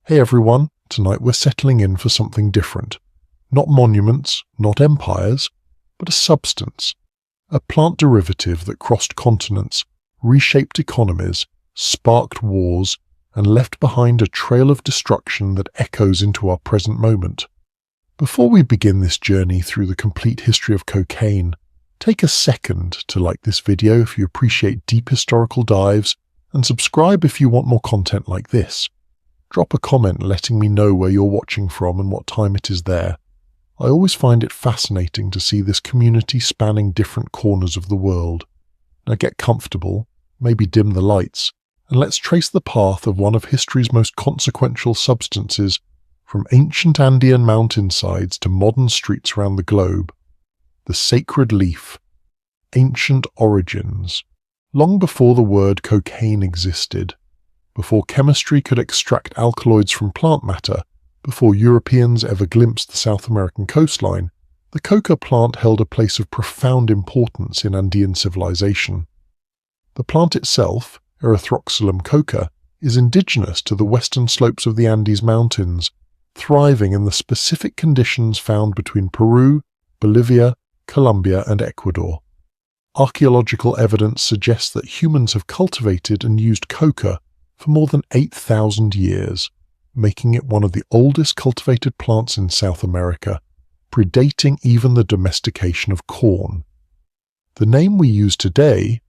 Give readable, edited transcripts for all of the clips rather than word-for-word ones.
Hey everyone, tonight we're settling in for something different. Not monuments, not empires, but a substance. A plant derivative that crossed continents, reshaped economies, sparked wars, and left behind a trail of destruction that echoes into our present moment. Before we begin this journey through the complete history of cocaine, take a second to like this video if you appreciate deep historical dives, and subscribe if you want more content like this. Drop a comment letting me know where you're watching from and what time it is there. I always find it fascinating to see this community spanning different corners of the world. Now get comfortable, maybe dim the lights, and let's trace the path of one of history's most consequential substances from ancient Andean mountainsides to modern streets around the globe. The sacred leaf. Ancient origins. Long before the word cocaine existed, before chemistry could extract alkaloids from plant matter, before Europeans ever glimpsed the South American coastline, the coca plant held a place of profound importance in Andean civilization. The plant itself, Erythroxylum coca, is indigenous to the western slopes of the Andes Mountains, thriving in the specific conditions found between Peru, Bolivia, Colombia, and Ecuador. Archaeological evidence suggests that humans have cultivated and used coca for more than 8,000 years, making it one of the oldest cultivated plants in South America, predating even the domestication of corn. The name we use today,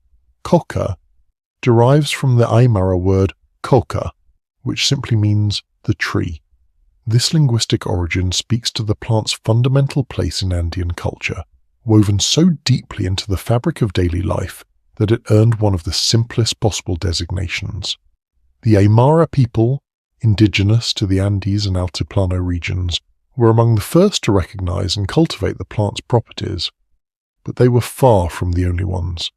coca, derives from the Aymara word coca, which simply means the tree. This linguistic origin speaks to the plant's fundamental place in Andean culture, woven so deeply into the fabric of daily life that it earned one of the simplest possible designations. The Aymara people, indigenous to the Andes and Altiplano regions, were among the first to recognize and cultivate the plant's properties, but they were far from the only ones.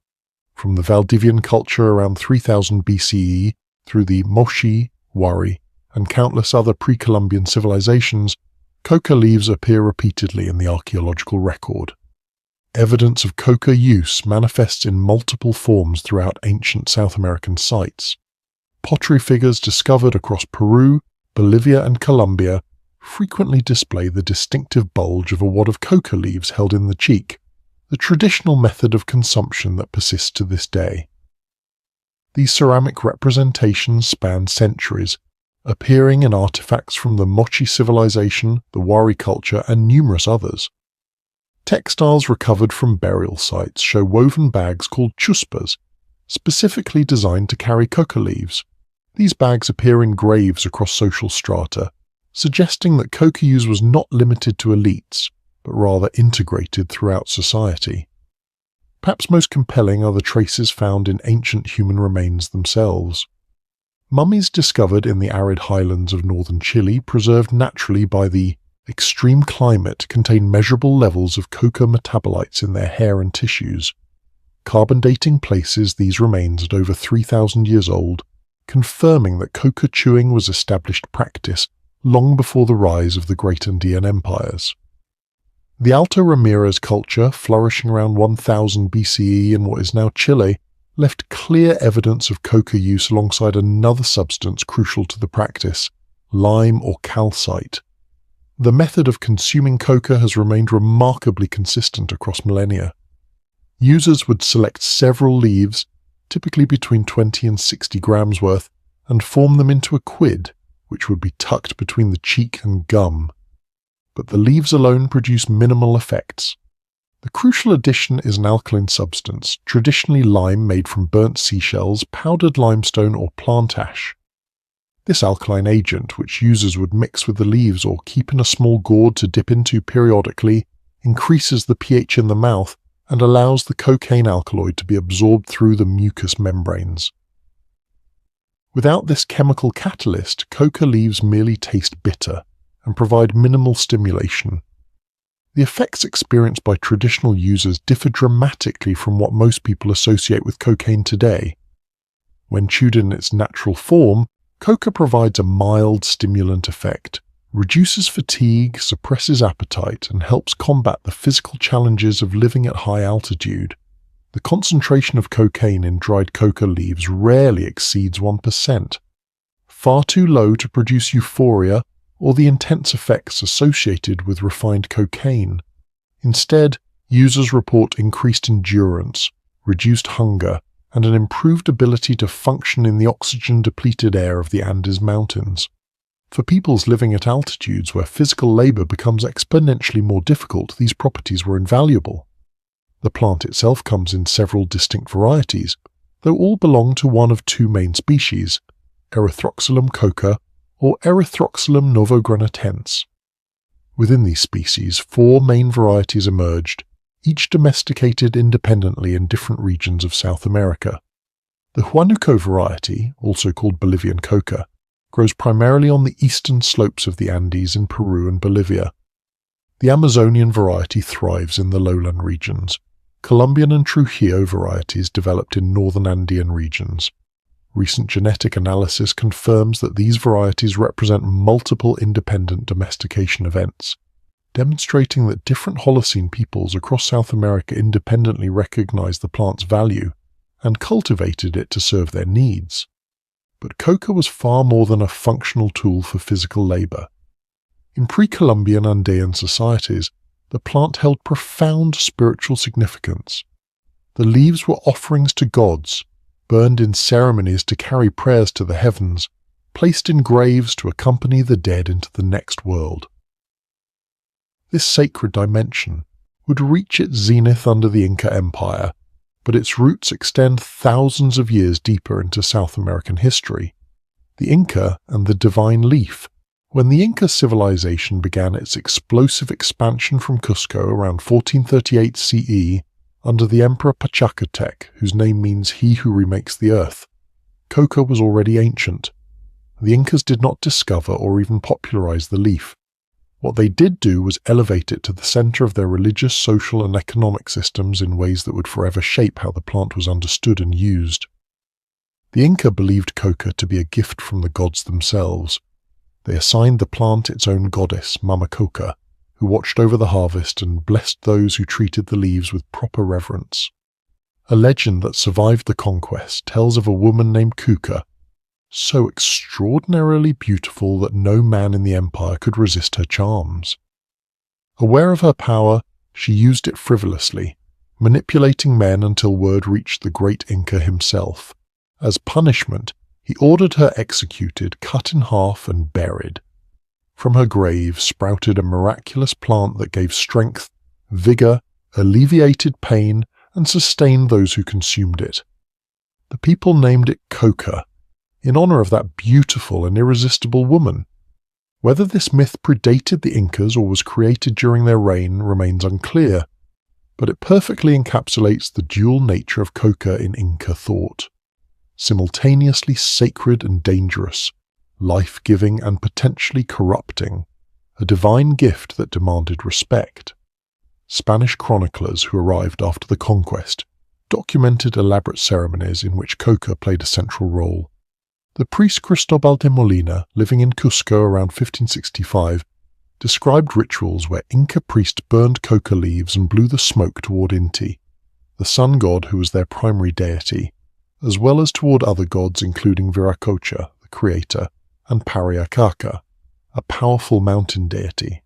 From the Valdivian culture around 3000 BCE through the Moche, Wari, and countless other pre-Columbian civilizations, coca leaves appear repeatedly in the archaeological record. Evidence of coca use manifests in multiple forms throughout ancient South American sites. Pottery figures discovered across Peru, Bolivia, and Colombia frequently display the distinctive bulge of a wad of coca leaves held in the cheek, the traditional method of consumption that persists to this day. These ceramic representations span centuries, appearing in artifacts from the Moche civilization, the Wari culture, and numerous others. Textiles recovered from burial sites show woven bags called chuspas, specifically designed to carry coca leaves. These bags appear in graves across social strata, suggesting that coca use was not limited to elites, but rather integrated throughout society. Perhaps most compelling are the traces found in ancient human remains themselves. Mummies discovered in the arid highlands of northern Chile, preserved naturally by the extreme climate, contain measurable levels of coca metabolites in their hair and tissues. Carbon dating places these remains at over 3,000 years old, confirming that coca chewing was established practice long before the rise of the great Andean empires. The Alto Ramirez culture, flourishing around 1000 BCE in what is now Chile, left clear evidence of coca use alongside another substance crucial to the practice, lime or calcite. The method of consuming coca has remained remarkably consistent across millennia. Users would select several leaves, typically between 20 and 60 grams worth, and form them into a quid, which would be tucked between the cheek and gum. But the leaves alone produce minimal effects. The crucial addition is an alkaline substance, traditionally lime made from burnt seashells, powdered limestone, or plant ash. This alkaline agent, which users would mix with the leaves or keep in a small gourd to dip into periodically, increases the pH in the mouth and allows the cocaine alkaloid to be absorbed through the mucous membranes. Without this chemical catalyst, coca leaves merely taste bitter and provide minimal stimulation. The effects experienced by traditional users differ dramatically from what most people associate with cocaine today. When chewed in its natural form, coca provides a mild stimulant effect, reduces fatigue, suppresses appetite, and helps combat the physical challenges of living at high altitude. The concentration of cocaine in dried coca leaves rarely exceeds 1%. far too low to produce euphoria or the intense effects associated with refined cocaine. Instead, users report increased endurance, reduced hunger, and an improved ability to function in the oxygen-depleted air of the Andes Mountains. For peoples living at altitudes where physical labor becomes exponentially more difficult, these properties were invaluable. The plant itself comes in several distinct varieties, though all belong to one of two main species, Erythroxylum coca or Erythroxylum novogranitense. Within these species, 4 main varieties emerged, each domesticated independently in different regions of South America. The Huánuco variety, also called Bolivian coca, grows primarily on the eastern slopes of the Andes in Peru and Bolivia. The Amazonian variety thrives in the lowland regions. Colombian and Trujillo varieties developed in northern Andean regions. Recent genetic analysis confirms that these varieties represent multiple independent domestication events, demonstrating that different Holocene peoples across South America independently recognized the plant's value and cultivated it to serve their needs. But coca was far more than a functional tool for physical labor. In pre-Columbian Andean societies, the plant held profound spiritual significance. The leaves were offerings to gods, burned in ceremonies to carry prayers to the heavens, placed in graves to accompany the dead into the next world. This sacred dimension would reach its zenith under the Inca Empire, but its roots extend thousands of years deeper into South American history. The Inca and the divine leaf. When the Inca civilization began its explosive expansion from Cusco around 1438 CE, under the Emperor Pachacutec, whose name means he who remakes the earth, coca was already ancient. The Incas did not discover or even popularize the leaf. What they did do was elevate it to the center of their religious, social, and economic systems in ways that would forever shape how the plant was understood and used. The Inca believed coca to be a gift from the gods themselves. They assigned the plant its own goddess, Mama Coca, who watched over the harvest and blessed those who treated the leaves with proper reverence. A legend that survived the conquest tells of a woman named Cuca, so extraordinarily beautiful that no man in the empire could resist her charms. Aware of her power, she used it frivolously, manipulating men until word reached the great Inca himself. As punishment, he ordered her executed, cut in half, and buried. From her grave sprouted a miraculous plant that gave strength, vigor, alleviated pain, and sustained those who consumed it. The people named it coca, in honor of that beautiful and irresistible woman. Whether this myth predated the Incas or was created during their reign remains unclear, but it perfectly encapsulates the dual nature of coca in Inca thought. Simultaneously sacred and dangerous, life-giving and potentially corrupting, a divine gift that demanded respect. Spanish chroniclers who arrived after the conquest documented elaborate ceremonies in which coca played a central role. The priest Cristobal de Molina, living in Cusco around 1565, described rituals where Inca priests burned coca leaves and blew the smoke toward Inti, the sun god who was their primary deity, as well as toward other gods including Viracocha, the creator, and Pariacaca, a powerful mountain deity.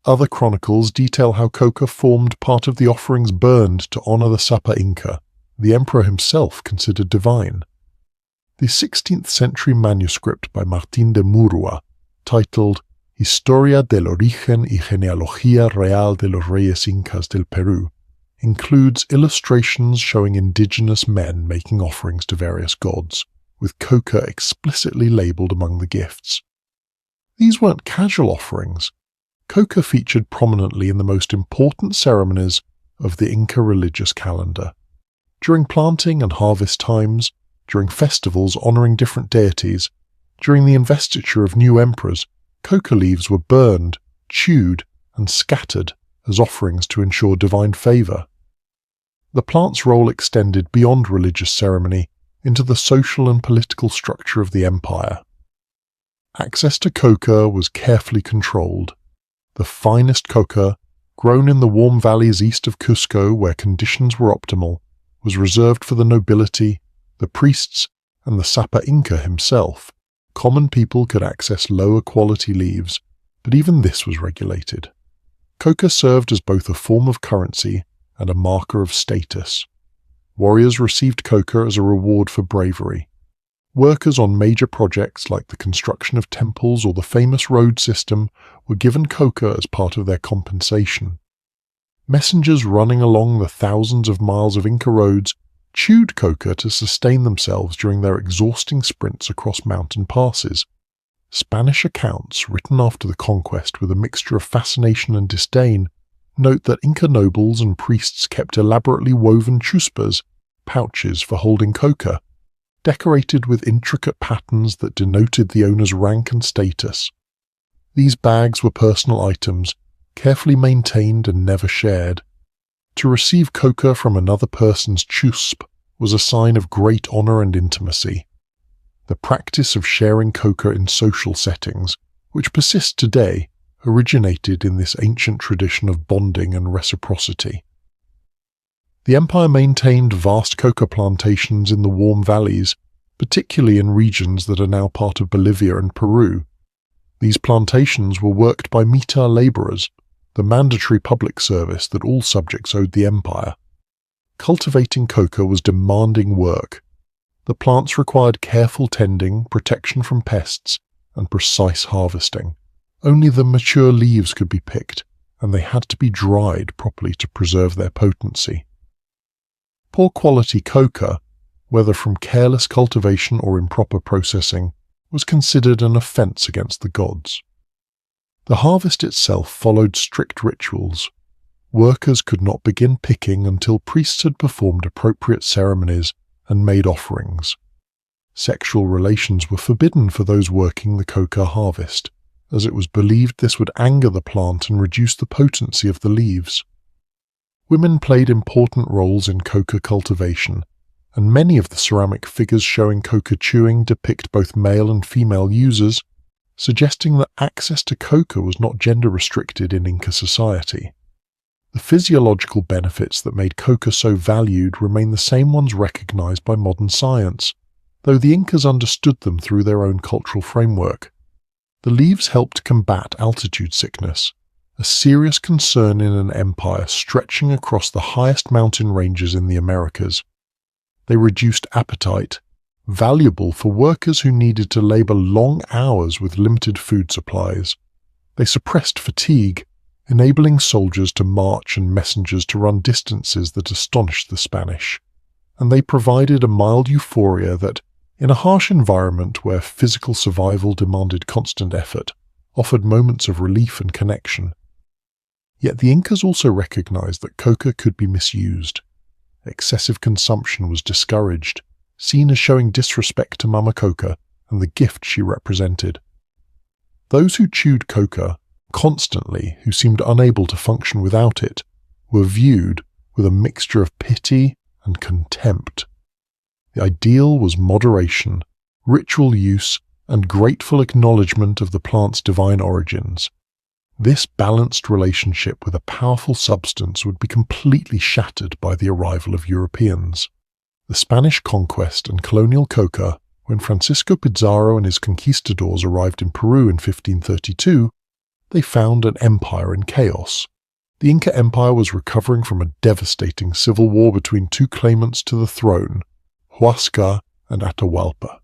Other chronicles detail how coca formed part of the offerings burned to honor the Sapa Inca, the emperor himself considered divine. The 16th century manuscript by Martín de Murua, titled Historia del origen y genealogía real de los reyes incas del Perú, includes illustrations showing indigenous men making offerings to various gods, with coca explicitly labeled among the gifts. These weren't casual offerings. Coca featured prominently in the most important ceremonies of the Inca religious calendar. During planting and harvest times, during festivals honoring different deities, during the investiture of new emperors, coca leaves were burned, chewed, and scattered as offerings to ensure divine favor. The plant's role extended beyond religious ceremony into the social and political structure of the empire. Access to coca was carefully controlled. The finest coca, grown in the warm valleys east of Cusco where conditions were optimal, was reserved for the nobility, the priests, and the Sapa Inca himself, Common people could access lower quality leaves, but even this was regulated. Coca served as both a form of currency and a marker of status. Warriors received coca as a reward for bravery. Workers on major projects like the construction of temples or the famous road system were given coca as part of their compensation. Messengers running along the thousands of miles of Inca roads chewed coca to sustain themselves during their exhausting sprints across mountain passes. Spanish accounts, written after the conquest with a mixture of fascination and disdain, note that Inca nobles and priests kept elaborately woven chuspas, pouches for holding coca, decorated with intricate patterns that denoted the owner's rank and status. These bags were personal items, carefully maintained and never shared. To receive coca from another person's chusp was a sign of great honor and intimacy. The practice of sharing coca in social settings, which persists today, originated in this ancient tradition of bonding and reciprocity. The empire maintained vast coca plantations in the warm valleys, particularly in regions that are now part of Bolivia and Peru. These plantations were worked by mita laborers, the mandatory public service that all subjects owed the empire. Cultivating coca was demanding work. The plants required careful tending, protection from pests, and precise harvesting. Only the mature leaves could be picked, and they had to be dried properly to preserve their potency. Poor quality coca, whether from careless cultivation or improper processing, was considered an offense against the gods. The harvest itself followed strict rituals. Workers could not begin picking until priests had performed appropriate ceremonies and made offerings. Sexual relations were forbidden for those working the coca harvest, as it was believed this would anger the plant and reduce the potency of the leaves. Women played important roles in coca cultivation, and many of the ceramic figures showing coca chewing depict both male and female users, suggesting that access to coca was not gender-restricted in Inca society. The physiological benefits that made coca so valued remain the same ones recognized by modern science, though the Incas understood them through their own cultural framework. The leaves helped combat altitude sickness, a serious concern in an empire stretching across the highest mountain ranges in the Americas. They reduced appetite, valuable for workers who needed to labor long hours with limited food supplies. They suppressed fatigue, enabling soldiers to march and messengers to run distances that astonished the Spanish. And they provided a mild euphoria that, in a harsh environment where physical survival demanded constant effort, offered moments of relief and connection. Yet the Incas also recognized that coca could be misused. Excessive consumption was discouraged, seen as showing disrespect to Mama Coca and the gift she represented. Those who chewed coca constantly, who seemed unable to function without it, were viewed with a mixture of pity and contempt. The ideal was moderation, ritual use, and grateful acknowledgement of the plant's divine origins. This balanced relationship with a powerful substance would be completely shattered by the arrival of Europeans. The Spanish conquest and colonial coca, when Francisco Pizarro and his conquistadors arrived in Peru in 1532, they found an empire in chaos. The Inca Empire was recovering from a devastating civil war between two claimants to the throne, Huasca and Atahualpa.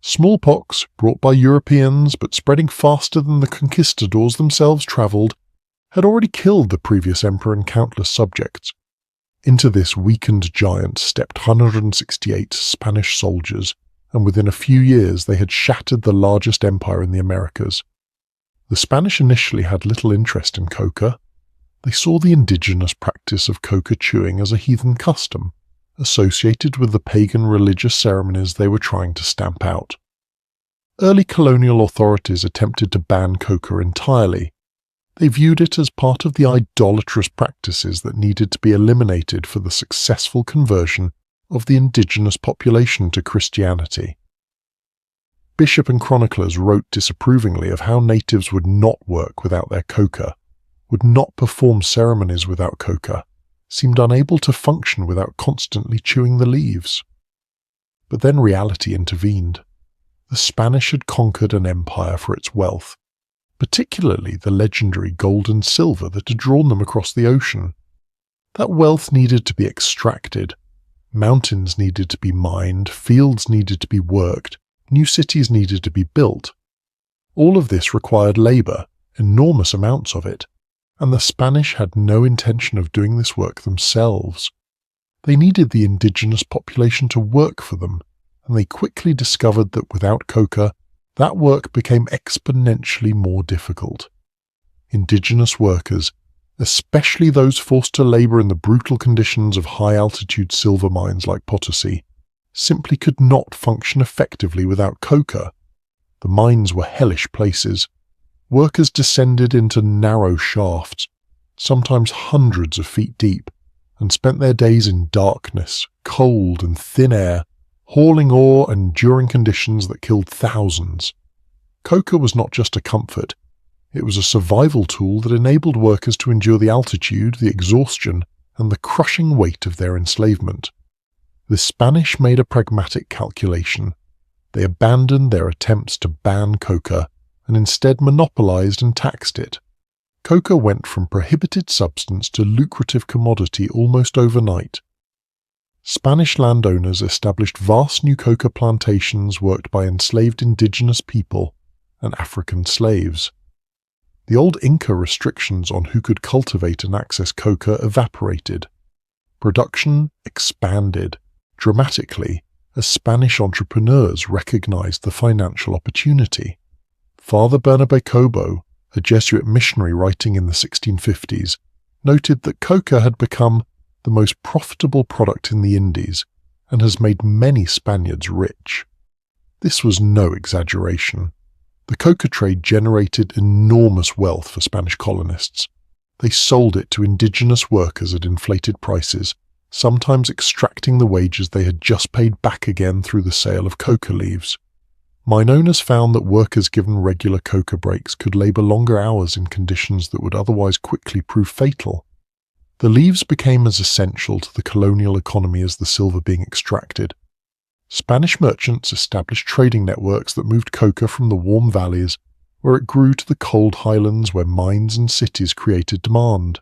Smallpox, brought by Europeans but spreading faster than the conquistadors themselves travelled, had already killed the previous emperor and countless subjects. Into this weakened giant stepped 168 Spanish soldiers, and within a few years they had shattered the largest empire in the Americas. The Spanish initially had little interest in coca. They saw the indigenous practice of coca chewing as a heathen custom, associated with the pagan religious ceremonies they were trying to stamp out. Early colonial authorities attempted to ban coca entirely. They viewed it as part of the idolatrous practices that needed to be eliminated for the successful conversion of the indigenous population to Christianity. Bishop and chroniclers wrote disapprovingly of how natives would not work without their coca, would not perform ceremonies without coca, seemed unable to function without constantly chewing the leaves. But then reality intervened. the Spanish had conquered an empire for its wealth, particularly the legendary gold and silver that had drawn them across the ocean. That wealth needed to be extracted. Mountains needed to be mined, fields needed to be worked, new cities needed to be built. All of this required labour, enormous amounts of it, and the Spanish had no intention of doing this work themselves. They needed the indigenous population to work for them, and they quickly discovered that without coca, that work became exponentially more difficult. Indigenous workers, especially those forced to labour in the brutal conditions of high-altitude silver mines like Potosi, simply could not function effectively without coca. The mines were hellish places. Workers descended into narrow shafts, sometimes hundreds of feet deep, and spent their days in darkness, cold and thin air, hauling ore and enduring conditions that killed thousands. Coca was not just a comfort, it was a survival tool that enabled workers to endure the altitude, the exhaustion, and the crushing weight of their enslavement. The Spanish made a pragmatic calculation. They abandoned their attempts to ban coca and instead monopolized and taxed it. Coca went from prohibited substance to lucrative commodity almost overnight. Spanish landowners established vast new coca plantations worked by enslaved indigenous people and African slaves. The old Inca restrictions on who could cultivate and access coca evaporated. Production expanded dramatically as Spanish entrepreneurs recognized the financial opportunity. Father Bernabé Cobo, a Jesuit missionary writing in the 1650s, noted that coca had become the most profitable product in the Indies and has made many Spaniards rich. This was no exaggeration. The coca trade generated enormous wealth for Spanish colonists. They sold it to indigenous workers at inflated prices, sometimes extracting the wages they had just paid back again through the sale of coca leaves. Mine owners found that workers given regular coca breaks could labour longer hours in conditions that would otherwise quickly prove fatal. The leaves became as essential to the colonial economy as the silver being extracted. Spanish merchants established trading networks that moved coca from the warm valleys where it grew to the cold highlands where mines and cities created demand.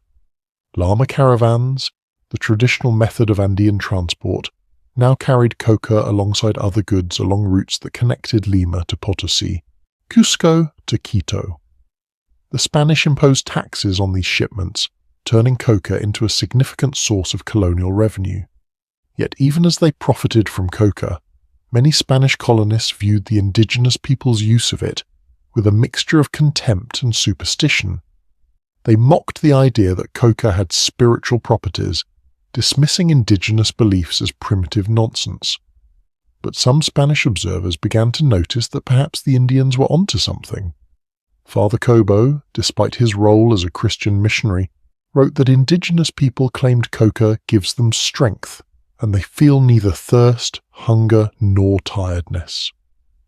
Llama caravans, the traditional method of Andean transport, now carried coca alongside other goods along routes that connected Lima to Potosi, Cusco to Quito. The Spanish imposed taxes on these shipments, turning coca into a significant source of colonial revenue. Yet even as they profited from coca, many Spanish colonists viewed the indigenous people's use of it with a mixture of contempt and superstition. They mocked the idea that coca had spiritual properties, dismissing indigenous beliefs as primitive nonsense. But some Spanish observers began to notice that perhaps the Indians were onto something. Father Cobo, despite his role as a Christian missionary, wrote that indigenous people claimed coca gives them strength, and they feel neither thirst, hunger, nor tiredness.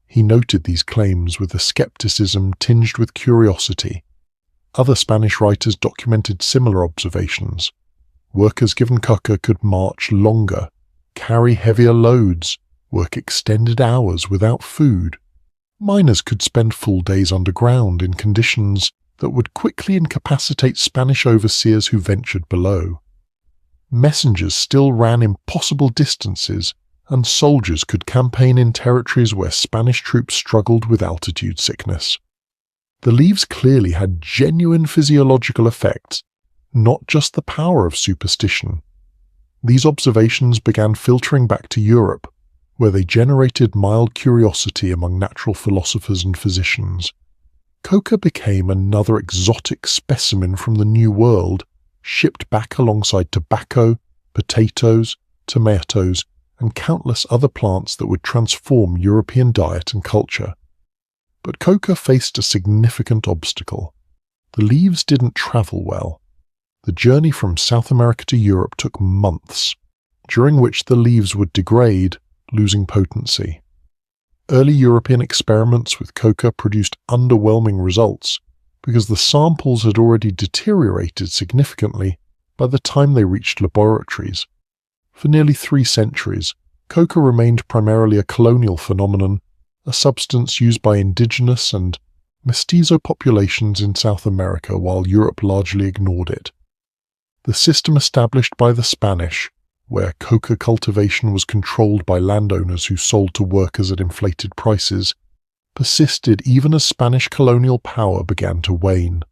He noted these claims with a skepticism tinged with curiosity. Other Spanish writers documented similar observations. Workers given coca could march longer, carry heavier loads, work extended hours without food. Miners could spend full days underground in conditions that would quickly incapacitate Spanish overseers who ventured below. Messengers still ran impossible distances, and soldiers could campaign in territories where Spanish troops struggled with altitude sickness. The leaves clearly had genuine physiological effects, not just the power of superstition. These observations began filtering back to Europe, where they generated mild curiosity among natural philosophers and physicians. Coca became another exotic specimen from the New World, shipped back alongside tobacco, potatoes, tomatoes, and countless other plants that would transform European diet and culture. But coca faced a significant obstacle. The leaves didn't travel well. The journey from South America to Europe took months, during which the leaves would degrade, losing potency. Early European experiments with coca produced underwhelming results because the samples had already deteriorated significantly by the time they reached laboratories. For nearly 3 centuries, coca remained primarily a colonial phenomenon, a substance used by indigenous and mestizo populations in South America while Europe largely ignored it. The system established by the Spanish, where coca cultivation was controlled by landowners who sold to workers at inflated prices, persisted even as Spanish colonial power began to wane.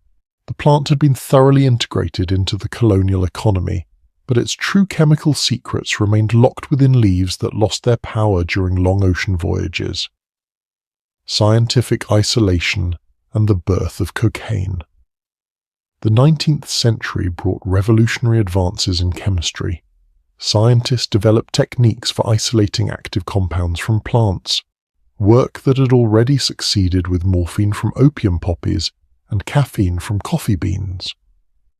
The plant had been thoroughly integrated into the colonial economy, but its true chemical secrets remained locked within leaves that lost their power during long ocean voyages. Scientific isolation and the birth of cocaine. The 19th century brought revolutionary advances in chemistry. Scientists developed techniques for isolating active compounds from plants, work that had already succeeded with morphine from opium poppies and caffeine from coffee beans.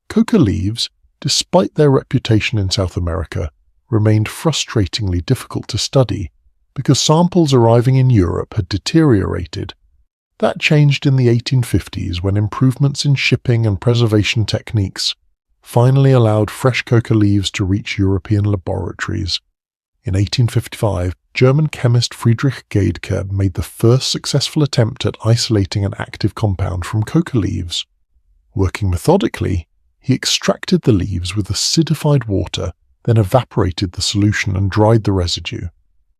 Coca leaves, despite their reputation in South America, remained frustratingly difficult to study because samples arriving in Europe had deteriorated. That changed in the 1850s when improvements in shipping and preservation techniques finally allowed fresh coca leaves to reach European laboratories. In 1855, German chemist Friedrich Gaedeke made the first successful attempt at isolating an active compound from coca leaves. Working methodically, he extracted the leaves with acidified water, then evaporated the solution and dried the residue.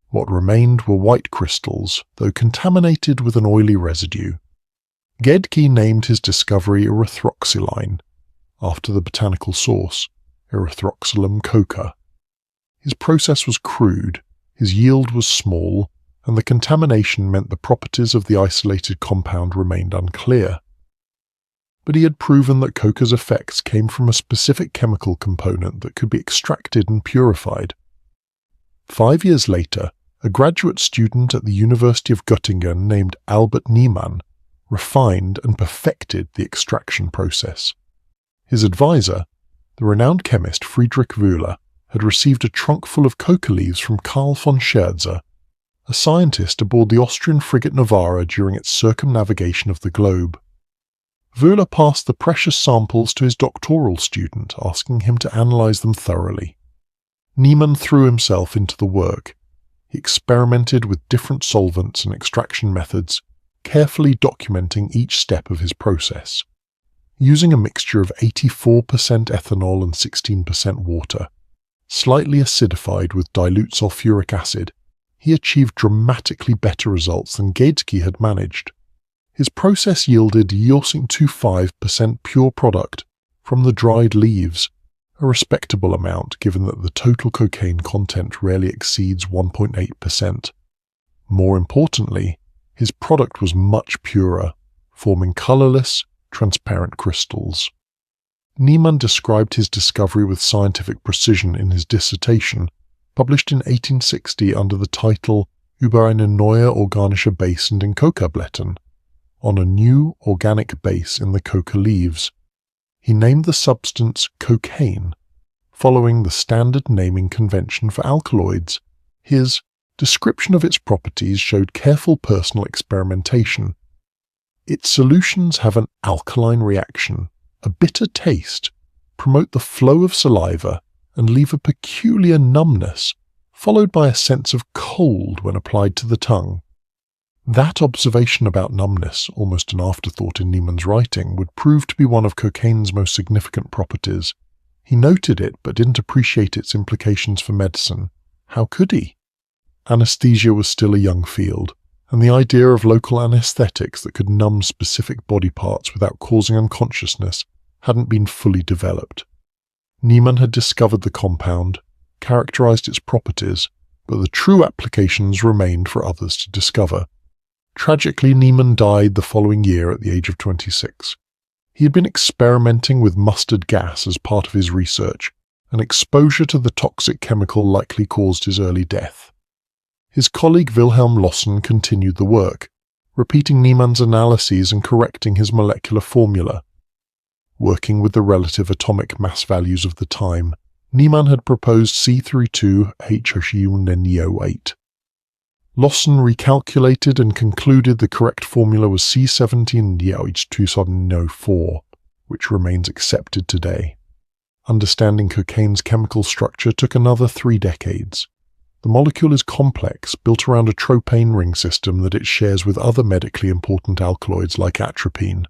What remained were white crystals, though contaminated with an oily residue. Gaedeke named his discovery erythroxyline, after the botanical source, Erythroxylum coca. His process was crude, his yield was small, and the contamination meant the properties of the isolated compound remained unclear. But he had proven that coca's effects came from a specific chemical component that could be extracted and purified. 5 years later, a graduate student at the University of Göttingen named Albert Niemann refined and perfected the extraction process. His advisor, the renowned chemist Friedrich Wöhler, had received a trunk full of coca leaves from Karl von Scherzer, a scientist aboard the Austrian frigate Novara during its circumnavigation of the globe. Wöhler passed the precious samples to his doctoral student, asking him to analyze them thoroughly. Niemann threw himself into the work. He experimented with different solvents and extraction methods, carefully documenting each step of his process. Using a mixture of 84% ethanol and 16% water, slightly acidified with dilute sulfuric acid, he achieved dramatically better results than Gaedeke had managed. His process yielded 0.25% pure product from the dried leaves, a respectable amount given that the total cocaine content rarely exceeds 1.8%. More importantly, his product was much purer, forming colorless, transparent crystals. Niemann described his discovery with scientific precision in his dissertation, published in 1860 under the title Über eine neue organische Base in den Coca-Blättern, on a new organic base in the coca leaves. He named the substance cocaine, following the standard naming convention for alkaloids. His description of its properties showed careful personal experimentation. Its solutions have an alkaline reaction, a bitter taste, promote the flow of saliva, and leave a peculiar numbness, followed by a sense of cold when applied to the tongue. That observation about numbness, almost an afterthought in Niemann's writing, would prove to be one of cocaine's most significant properties. He noted it, but didn't appreciate its implications for medicine. How could he? Anesthesia was still a young field, and the idea of local anesthetics that could numb specific body parts without causing unconsciousness hadn't been fully developed. Niemann had discovered the compound, characterized its properties, but the true applications remained for others to discover. Tragically, Niemann died the following year at the age of 26. He had been experimenting with mustard gas as part of his research, and exposure to the toxic chemical likely caused his early death. His colleague Wilhelm Lossen continued the work, repeating Niemann's analyses and correcting his molecular formula. Working with the relative atomic mass values of the time, Niemann had proposed C32H8. Lossen recalculated and concluded the correct formula was C17H2704, which remains accepted today. Understanding cocaine's chemical structure took another 3 decades. The molecule is complex, built around a tropane ring system that it shares with other medically important alkaloids like atropine.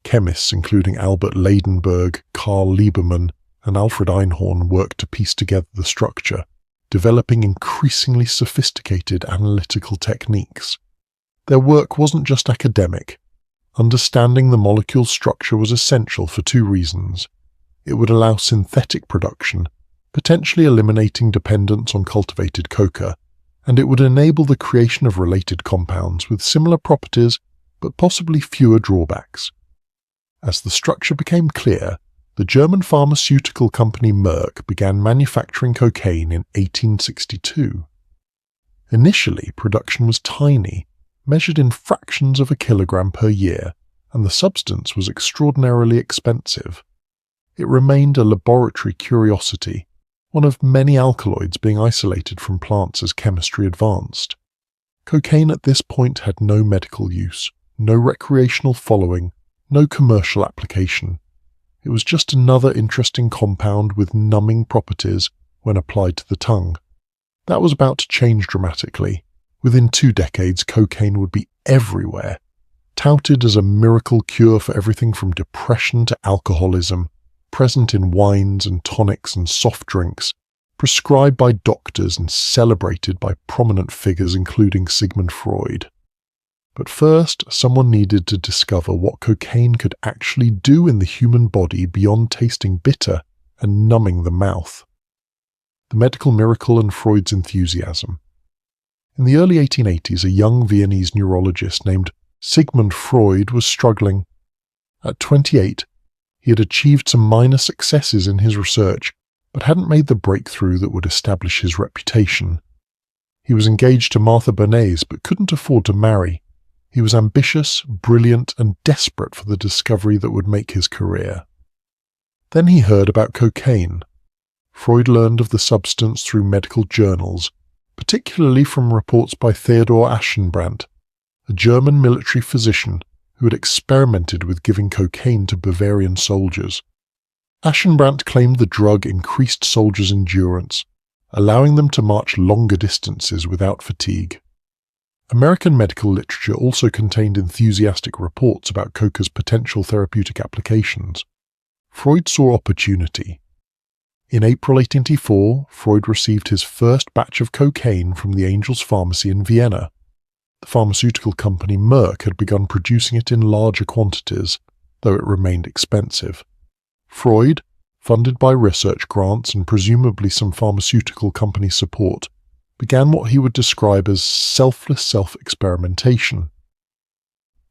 Chemists including Albert Leidenberg, Carl Lieberman, and Alfred Einhorn worked to piece together the structure, developing increasingly sophisticated analytical techniques. Their work wasn't just academic. Understanding the molecule's structure was essential for two reasons. It would allow synthetic production, potentially eliminating dependence on cultivated coca, and it would enable the creation of related compounds with similar properties but possibly fewer drawbacks. As the structure became clear, the German pharmaceutical company Merck began manufacturing cocaine in 1862. Initially, production was tiny, measured in fractions of a kilogram per year, and the substance was extraordinarily expensive. It remained a laboratory curiosity, one of many alkaloids being isolated from plants as chemistry advanced. Cocaine at this point had no medical use, no recreational following, no commercial application. It was just another interesting compound with numbing properties when applied to the tongue. That was about to change dramatically. Within 2 decades, cocaine would be everywhere, touted as a miracle cure for everything from depression to alcoholism, present in wines and tonics and soft drinks, prescribed by doctors and celebrated by prominent figures including Sigmund Freud. But first, someone needed to discover what cocaine could actually do in the human body beyond tasting bitter and numbing the mouth. The medical miracle and Freud's enthusiasm. In the early 1880s, a young Viennese neurologist named Sigmund Freud was struggling. At 28, he had achieved some minor successes in his research, but hadn't made the breakthrough that would establish his reputation. He was engaged to Martha Bernays, but couldn't afford to marry. He was ambitious, brilliant, and desperate for the discovery that would make his career. Then he heard about cocaine. Freud learned of the substance through medical journals, particularly from reports by Theodor Aschenbrandt, a German military physician who had experimented with giving cocaine to Bavarian soldiers. Aschenbrandt claimed the drug increased soldiers' endurance, allowing them to march longer distances without fatigue. American medical literature also contained enthusiastic reports about coca's potential therapeutic applications. Freud saw opportunity. In April 1884, Freud received his first batch of cocaine from the Angel's Pharmacy in Vienna. The pharmaceutical company Merck had begun producing it in larger quantities, though it remained expensive. Freud, funded by research grants and presumably some pharmaceutical company support, began what he would describe as selfless self-experimentation.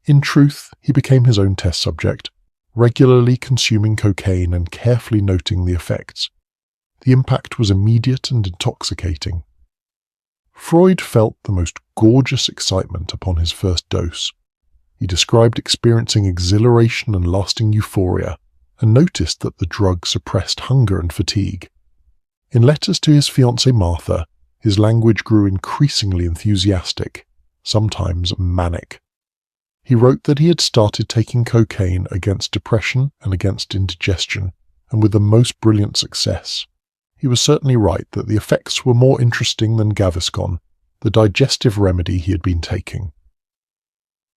In truth, he became his own test subject, regularly consuming cocaine and carefully noting the effects. The impact was immediate and intoxicating. Freud felt the most gorgeous excitement upon his first dose. He described experiencing exhilaration and lasting euphoria, and noticed that the drug suppressed hunger and fatigue. In letters to his fiancée Martha, his language grew increasingly enthusiastic, sometimes manic. He wrote that he had started taking cocaine against depression and against indigestion, and with the most brilliant success. He was certainly right that the effects were more interesting than Gaviscon, the digestive remedy he had been taking.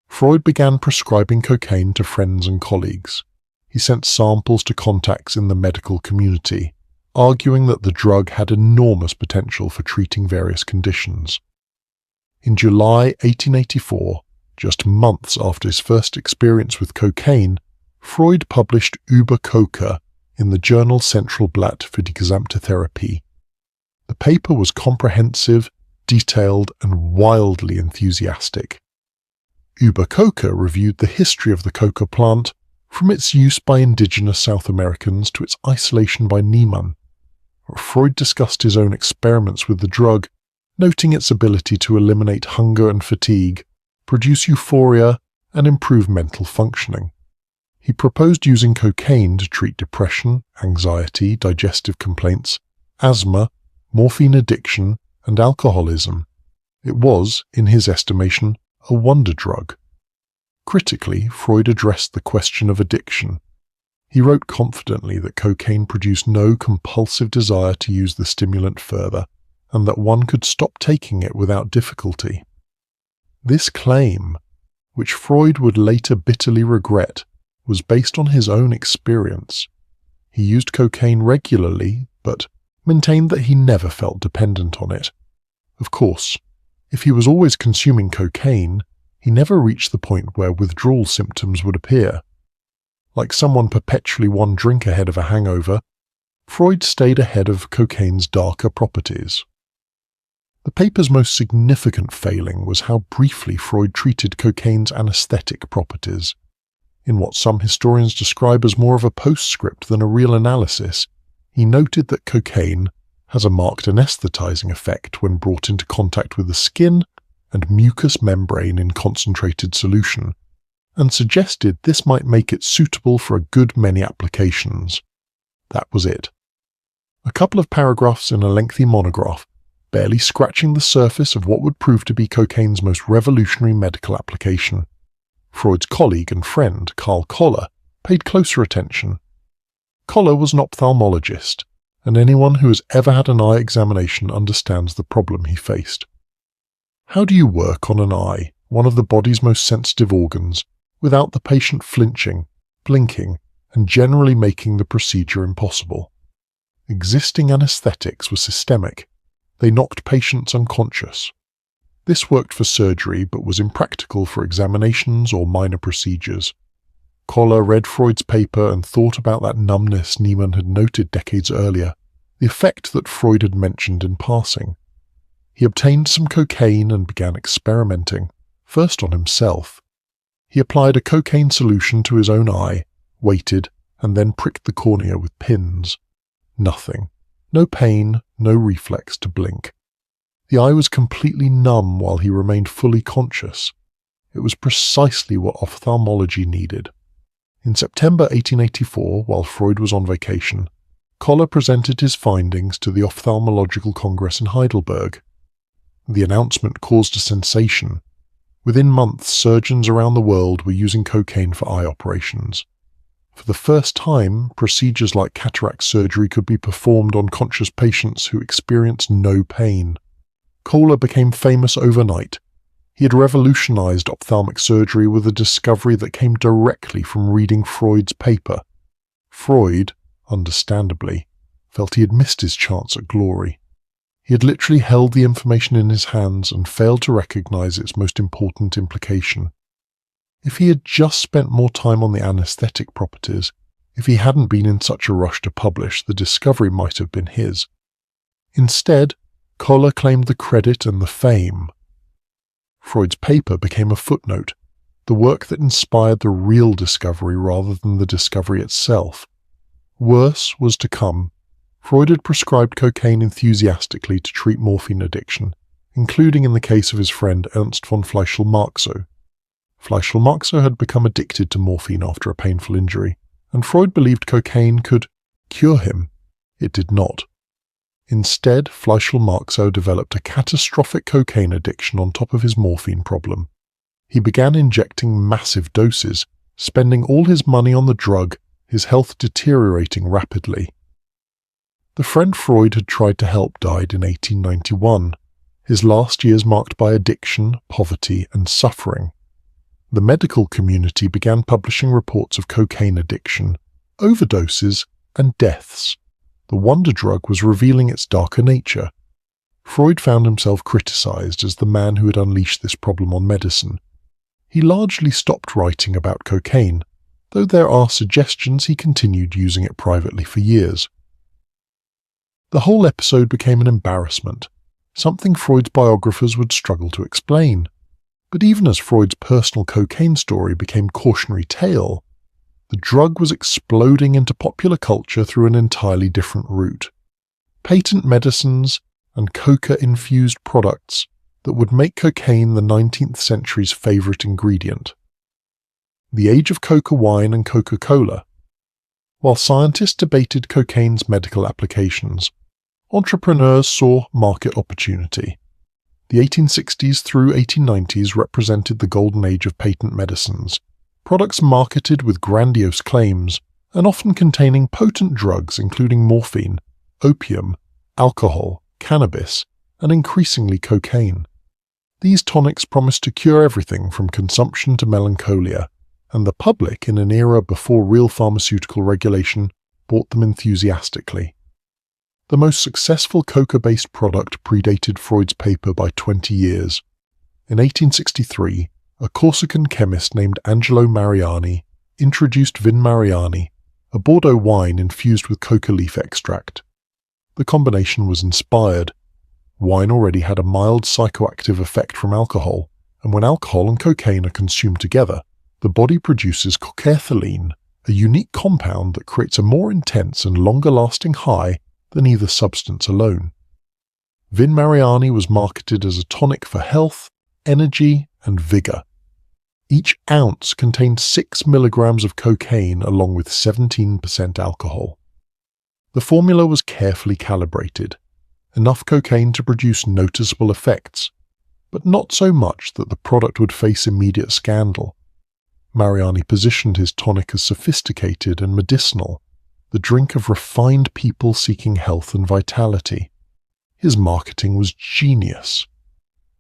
Freud began prescribing cocaine to friends and colleagues. He sent samples to contacts in the medical community, arguing that the drug had enormous potential for treating various conditions. In July 1884, just months after his first experience with cocaine, Freud published Über Coca in the journal Centralblatt für die gesamte Therapie. The paper was comprehensive, detailed, and wildly enthusiastic. Über Coca reviewed the history of the coca plant, from its use by indigenous South Americans to its isolation by Niemann. Freud discussed his own experiments with the drug, noting its ability to eliminate hunger and fatigue, produce euphoria, and improve mental functioning. He proposed using cocaine to treat depression, anxiety, digestive complaints, asthma, morphine addiction, and alcoholism. It was, in his estimation, a wonder drug. Critically, Freud addressed the question of addiction. He wrote confidently that cocaine produced no compulsive desire to use the stimulant further, and that one could stop taking it without difficulty. This claim, which Freud would later bitterly regret, was based on his own experience. He used cocaine regularly, but maintained that he never felt dependent on it. Of course, if he was always consuming cocaine, he never reached the point where withdrawal symptoms would appear. Like someone perpetually one drink ahead of a hangover, Freud stayed ahead of cocaine's darker properties. The paper's most significant failing was how briefly Freud treated cocaine's anesthetic properties. In what some historians describe as more of a postscript than a real analysis, he noted that cocaine has a marked anesthetizing effect when brought into contact with the skin and mucous membrane in concentrated solution, and suggested this might make it suitable for a good many applications. That was it. A couple of paragraphs in a lengthy monograph, barely scratching the surface of what would prove to be cocaine's most revolutionary medical application. Freud's colleague and friend, Carl Koller, paid closer attention. Koller was an ophthalmologist, and anyone who has ever had an eye examination understands the problem he faced. How do you work on an eye, one of the body's most sensitive organs, without the patient flinching, blinking, and generally making the procedure impossible? Existing anesthetics were systemic. They knocked patients unconscious. This worked for surgery but was impractical for examinations or minor procedures. Koller read Freud's paper and thought about that numbness Niemann had noted decades earlier, the effect that Freud had mentioned in passing. He obtained some cocaine and began experimenting, first on himself. He applied a cocaine solution to his own eye, waited, and then pricked the cornea with pins. Nothing. No pain, no reflex to blink. The eye was completely numb while he remained fully conscious. It was precisely what ophthalmology needed. In September 1884, while Freud was on vacation, Koller presented his findings to the Ophthalmological Congress in Heidelberg. The announcement caused a sensation. Within months, surgeons around the world were using cocaine for eye operations. For the first time, procedures like cataract surgery could be performed on conscious patients who experienced no pain. Koller became famous overnight. He had revolutionized ophthalmic surgery with a discovery that came directly from reading Freud's paper. Freud, understandably, felt he had missed his chance at glory. He had literally held the information in his hands and failed to recognize its most important implication. If he had just spent more time on the anesthetic properties, if he hadn't been in such a rush to publish, the discovery might have been his. Instead, Koller claimed the credit and the fame. Freud's paper became a footnote, the work that inspired the real discovery rather than the discovery itself. Worse was to come. Freud had prescribed cocaine enthusiastically to treat morphine addiction, including in the case of his friend Ernst von Fleischl-Marxow. Fleischl-Marxow had become addicted to morphine after a painful injury, and Freud believed cocaine could cure him. It did not. Instead, Fleischl-Marxow developed a catastrophic cocaine addiction on top of his morphine problem. He began injecting massive doses, spending all his money on the drug, his health deteriorating rapidly. The friend Freud had tried to help died in 1891, his last years marked by addiction, poverty, and suffering. The medical community began publishing reports of cocaine addiction, overdoses, and deaths. The wonder drug was revealing its darker nature. Freud found himself criticized as the man who had unleashed this problem on medicine. He largely stopped writing about cocaine, though there are suggestions he continued using it privately for years. The whole episode became an embarrassment, something Freud's biographers would struggle to explain. But even as Freud's personal cocaine story became cautionary tale, the drug was exploding into popular culture through an entirely different route. Patent medicines and coca-infused products that would make cocaine the 19th century's favorite ingredient. The age of coca wine and Coca-Cola. While scientists debated cocaine's medical applications, entrepreneurs saw market opportunity. The 1860s through 1890s represented the golden age of patent medicines, products marketed with grandiose claims and often containing potent drugs including morphine, opium, alcohol, cannabis, and increasingly cocaine. These tonics promised to cure everything from consumption to melancholia, and the public, in an era before real pharmaceutical regulation, bought them enthusiastically. The most successful coca-based product predated Freud's paper by 20 years. In 1863, a Corsican chemist named Angelo Mariani introduced Vin Mariani, a Bordeaux wine infused with coca leaf extract. The combination was inspired. Wine already had a mild psychoactive effect from alcohol, and when alcohol and cocaine are consumed together, the body produces cocaethylene, a unique compound that creates a more intense and longer-lasting high than either substance alone. Vin Mariani was marketed as a tonic for health, energy, and vigor. Each ounce contained 6 milligrams of cocaine along with 17% alcohol. The formula was carefully calibrated, enough cocaine to produce noticeable effects, but not so much that the product would face immediate scandal. Mariani positioned his tonic as sophisticated and medicinal, the drink of refined people seeking health and vitality. His marketing was genius.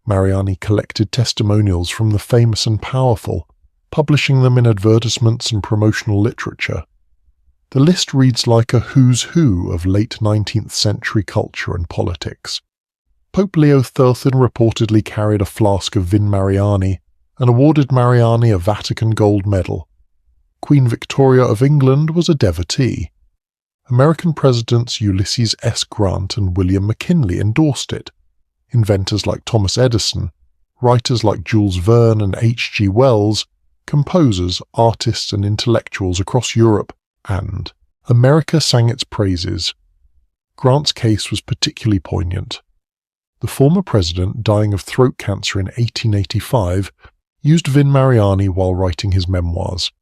Mariani collected testimonials from the famous and powerful, publishing them in advertisements and promotional literature. The list reads like a who's who of late 19th century culture and politics. Pope Leo XIII reportedly carried a flask of Vin Mariani and awarded Mariani a Vatican gold medal. Queen Victoria of England was a devotee. American presidents Ulysses S. Grant and William McKinley endorsed it. Inventors like Thomas Edison, writers like Jules Verne and H.G. Wells, composers, artists and intellectuals across Europe and America sang its praises. Grant's case was particularly poignant. The former president, dying of throat cancer in 1885, used Vin Mariani while writing his memoirs.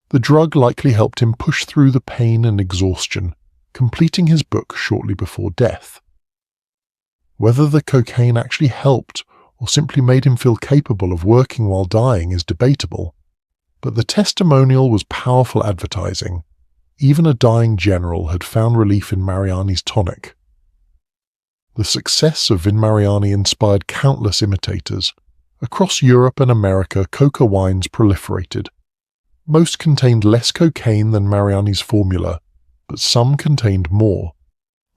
The drug likely helped him push through the pain and exhaustion, completing his book shortly before death. Whether the cocaine actually helped or simply made him feel capable of working while dying is debatable, but the testimonial was powerful advertising. Even a dying general had found relief in Mariani's tonic. The success of Vin Mariani inspired countless imitators. Across Europe and America, coca wines proliferated. Most contained less cocaine than Mariani's formula, but some contained more.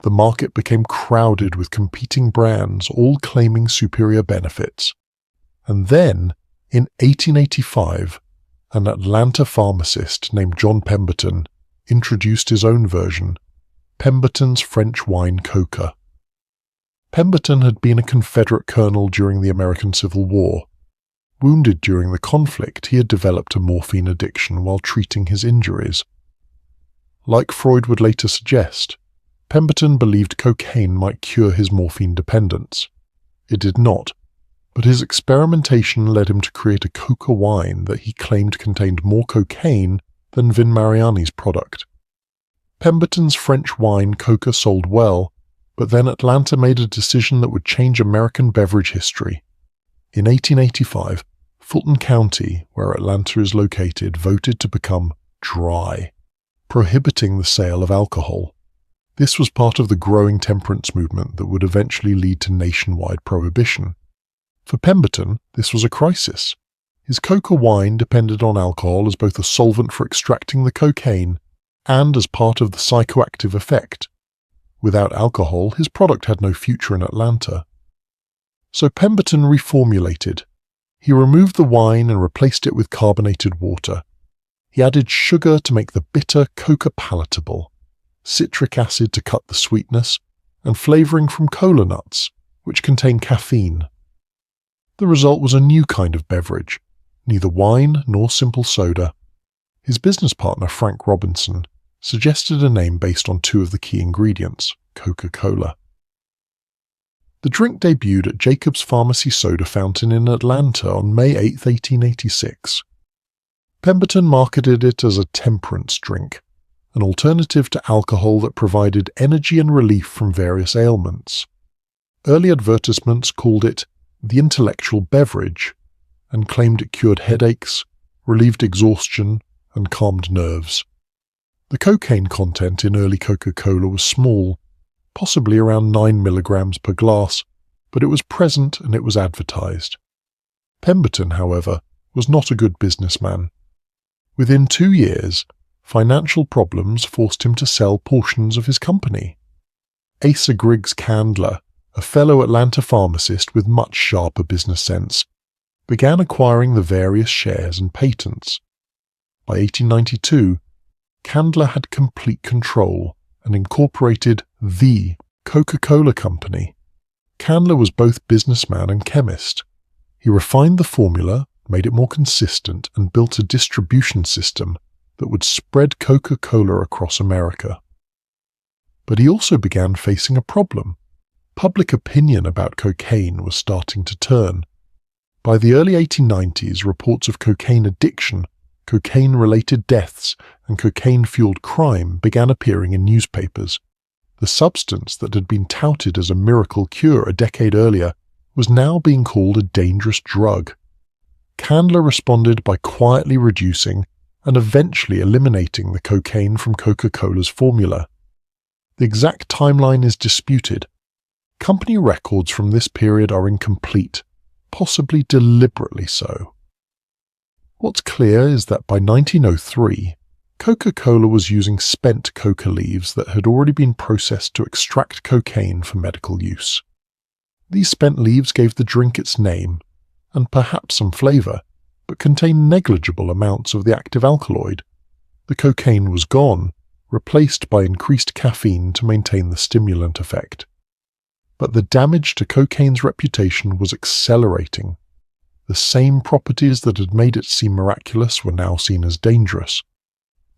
The market became crowded with competing brands, all claiming superior benefits. And then, in 1885, an Atlanta pharmacist named John Pemberton introduced his own version, Pemberton's French wine coca. Pemberton had been a Confederate colonel during the American Civil War. Wounded during the conflict, he had developed a morphine addiction while treating his injuries. Like Freud would later suggest, Pemberton believed cocaine might cure his morphine dependence. It did not, but his experimentation led him to create a coca wine that he claimed contained more cocaine than Vin Mariani's product. Pemberton's French wine coca sold well, but then Atlanta made a decision that would change American beverage history. In 1885, Fulton County, where Atlanta is located, voted to become dry, prohibiting the sale of alcohol. This was part of the growing temperance movement that would eventually lead to nationwide prohibition. For Pemberton, this was a crisis. His coca wine depended on alcohol as both a solvent for extracting the cocaine and as part of the psychoactive effect. Without alcohol, his product had no future in Atlanta. So Pemberton reformulated. He removed the wine and replaced it with carbonated water. He added sugar to make the bitter coca palatable, citric acid to cut the sweetness, and flavoring from cola nuts, which contain caffeine. The result was a new kind of beverage, neither wine nor simple soda. His business partner, Frank Robinson, suggested a name based on two of the key ingredients, Coca-Cola. The drink debuted at Jacob's Pharmacy Soda Fountain in Atlanta on May 8, 1886. Pemberton marketed it as a temperance drink, an alternative to alcohol that provided energy and relief from various ailments. Early advertisements called it the intellectual beverage and claimed it cured headaches, relieved exhaustion, and calmed nerves. The cocaine content in early Coca-Cola was small, possibly around 9 milligrams per glass, but it was present and it was advertised. Pemberton, however, was not a good businessman. Within 2 years, financial problems forced him to sell portions of his company. Asa Griggs Candler, a fellow Atlanta pharmacist with much sharper business sense, began acquiring the various shares and patents. By 1892, Candler had complete control and incorporated the Coca-Cola Company. Candler was both businessman and chemist. He refined the formula, made it more consistent, and built a distribution system that would spread Coca-Cola across America. But he also began facing a problem. Public opinion about cocaine was starting to turn. By the early 1890s, reports of cocaine addiction, cocaine-related deaths, and cocaine-fueled crime began appearing in newspapers. The substance that had been touted as a miracle cure a decade earlier was now being called a dangerous drug. Candler responded by quietly reducing and eventually eliminating the cocaine from Coca-Cola's formula. The exact timeline is disputed. Company records from this period are incomplete, possibly deliberately so. What's clear is that by 1903, Coca-Cola was using spent coca leaves that had already been processed to extract cocaine for medical use. These spent leaves gave the drink its name, and perhaps some flavor, but contained negligible amounts of the active alkaloid. The cocaine was gone, replaced by increased caffeine to maintain the stimulant effect. But the damage to cocaine's reputation was accelerating. The same properties that had made it seem miraculous were now seen as dangerous.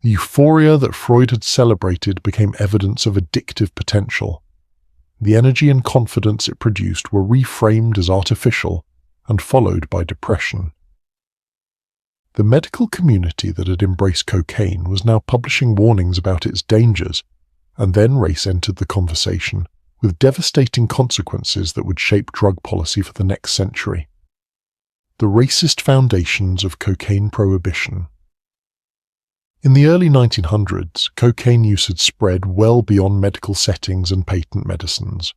The euphoria that Freud had celebrated became evidence of addictive potential. The energy and confidence it produced were reframed as artificial and followed by depression. The medical community that had embraced cocaine was now publishing warnings about its dangers, and then race entered the conversation, with devastating consequences that would shape drug policy for the next century. The racist foundations of cocaine prohibition. In the early 1900s, cocaine use had spread well beyond medical settings and patent medicines.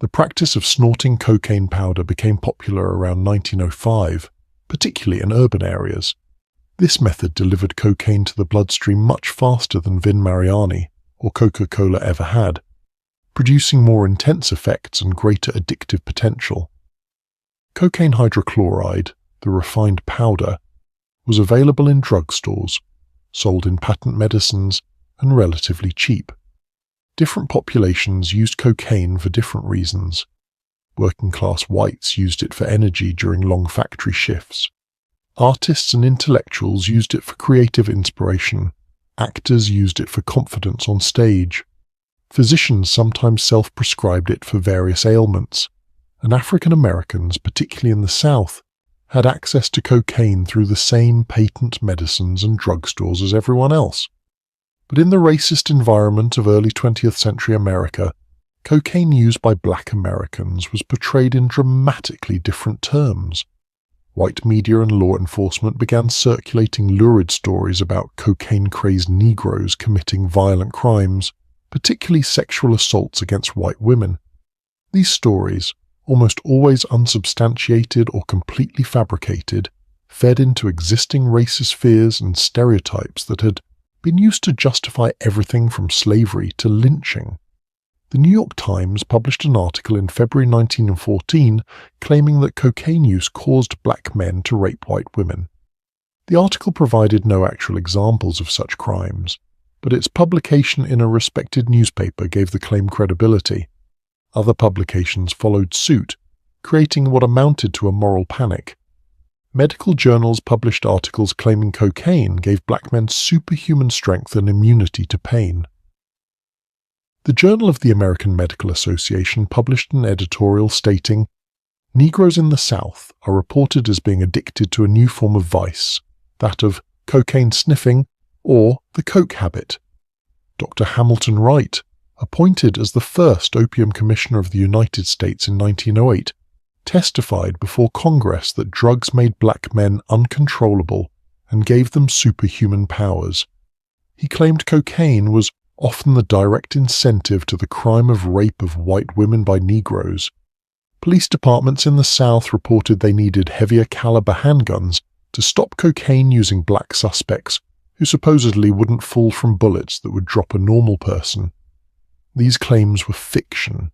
The practice of snorting cocaine powder became popular around 1905, particularly in urban areas. This method delivered cocaine to the bloodstream much faster than Vin Mariani or Coca-Cola ever had, producing more intense effects and greater addictive potential. Cocaine hydrochloride, the refined powder, was available in drugstores, sold in patent medicines, and relatively cheap. Different populations used cocaine for different reasons. Working-class whites used it for energy during long factory shifts. Artists and intellectuals used it for creative inspiration. Actors used it for confidence on stage. Physicians sometimes self-prescribed it for various ailments, and African Americans, particularly in the South, had access to cocaine through the same patent medicines and drugstores as everyone else. But in the racist environment of early 20th century America, cocaine used by black Americans was portrayed in dramatically different terms. White media and law enforcement began circulating lurid stories about cocaine-crazed Negroes committing violent crimes, particularly sexual assaults against white women. These stories, almost always unsubstantiated or completely fabricated, fed into existing racist fears and stereotypes that had been used to justify everything from slavery to lynching. The New York Times published an article in February 1914 claiming that cocaine use caused black men to rape white women. The article provided no actual examples of such crimes, but its publication in a respected newspaper gave the claim credibility. Other publications followed suit, creating what amounted to a moral panic. Medical journals published articles claiming cocaine gave black men superhuman strength and immunity to pain. The Journal of the American Medical Association published an editorial stating, "Negroes in the South are reported as being addicted to a new form of vice, that of cocaine sniffing or the coke habit." Dr. Hamilton Wright, appointed as the first Opium Commissioner of the United States in 1908, testified before Congress that drugs made black men uncontrollable and gave them superhuman powers. He claimed cocaine was often the direct incentive to the crime of rape of white women by Negroes. Police departments in the South reported they needed heavier caliber handguns to stop cocaine using black suspects who supposedly wouldn't fall from bullets that would drop a normal person. These claims were fiction.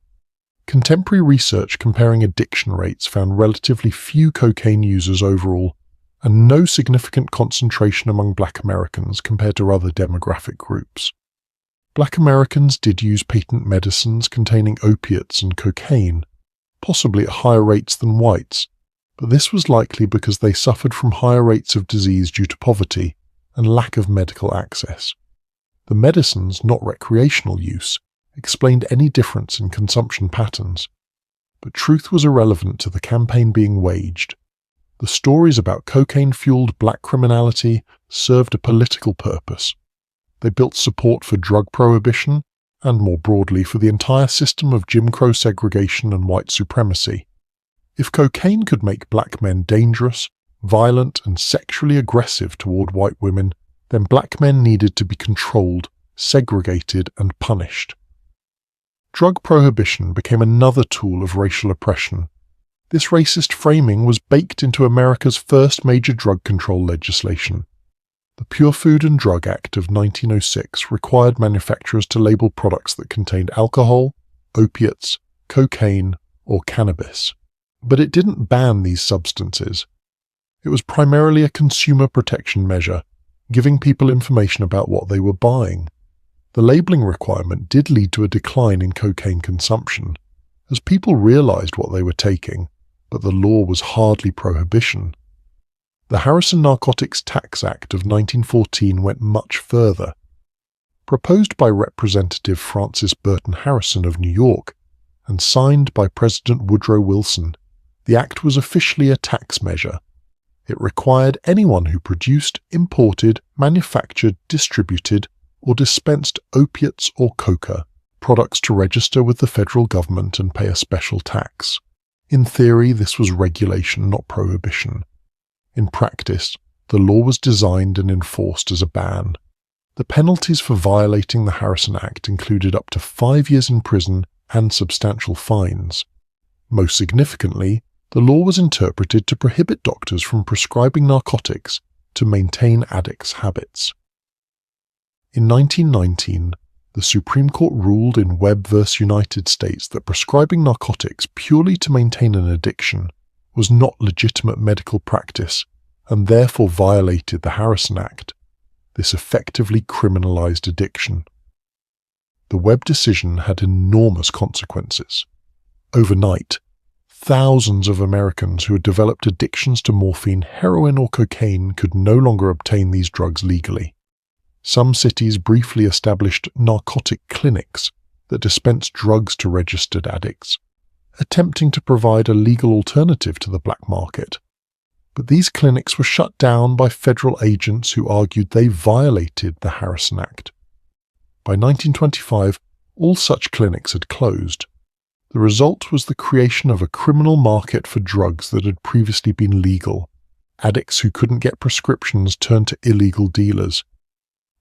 Contemporary research comparing addiction rates found relatively few cocaine users overall, and no significant concentration among Black Americans compared to other demographic groups. Black Americans did use patent medicines containing opiates and cocaine, possibly at higher rates than whites, but this was likely because they suffered from higher rates of disease due to poverty and lack of medical access. The medicines, not recreational use, explained any difference in consumption patterns, but truth was irrelevant to the campaign being waged. The stories about cocaine-fueled black criminality served a political purpose. They built support for drug prohibition and, more broadly, for the entire system of Jim Crow segregation and white supremacy. If cocaine could make black men dangerous, violent, and sexually aggressive toward white women, then black men needed to be controlled, segregated, and punished. Drug prohibition became another tool of racial oppression. This racist framing was baked into America's first major drug control legislation. The Pure Food and Drug Act of 1906 required manufacturers to label products that contained alcohol, opiates, cocaine, or cannabis. But it didn't ban these substances. It was primarily a consumer protection measure, giving people information about what they were buying. The labeling requirement did lead to a decline in cocaine consumption, as people realized what they were taking, but the law was hardly prohibition. The Harrison Narcotics Tax Act of 1914 went much further. Proposed by Representative Francis Burton Harrison of New York and signed by President Woodrow Wilson, the act was officially a tax measure. It required anyone who produced, imported, manufactured, distributed, or dispensed opiates or coca products to register with the federal government and pay a special tax. In theory, this was regulation, not prohibition. In practice, the law was designed and enforced as a ban. The penalties for violating the Harrison Act included up to 5 years in prison and substantial fines. Most significantly, the law was interpreted to prohibit doctors from prescribing narcotics to maintain addicts' habits. In 1919, the Supreme Court ruled in Webb v. United States that prescribing narcotics purely to maintain an addiction was not legitimate medical practice and therefore violated the Harrison Act. This effectively criminalized addiction. The Webb decision had enormous consequences. Overnight, thousands of Americans who had developed addictions to morphine, heroin, or cocaine could no longer obtain these drugs legally. Some cities briefly established narcotic clinics that dispensed drugs to registered addicts, attempting to provide a legal alternative to the black market. But these clinics were shut down by federal agents who argued they violated the Harrison Act. By 1925, all such clinics had closed. The result was the creation of a criminal market for drugs that had previously been legal. Addicts who couldn't get prescriptions turned to illegal dealers.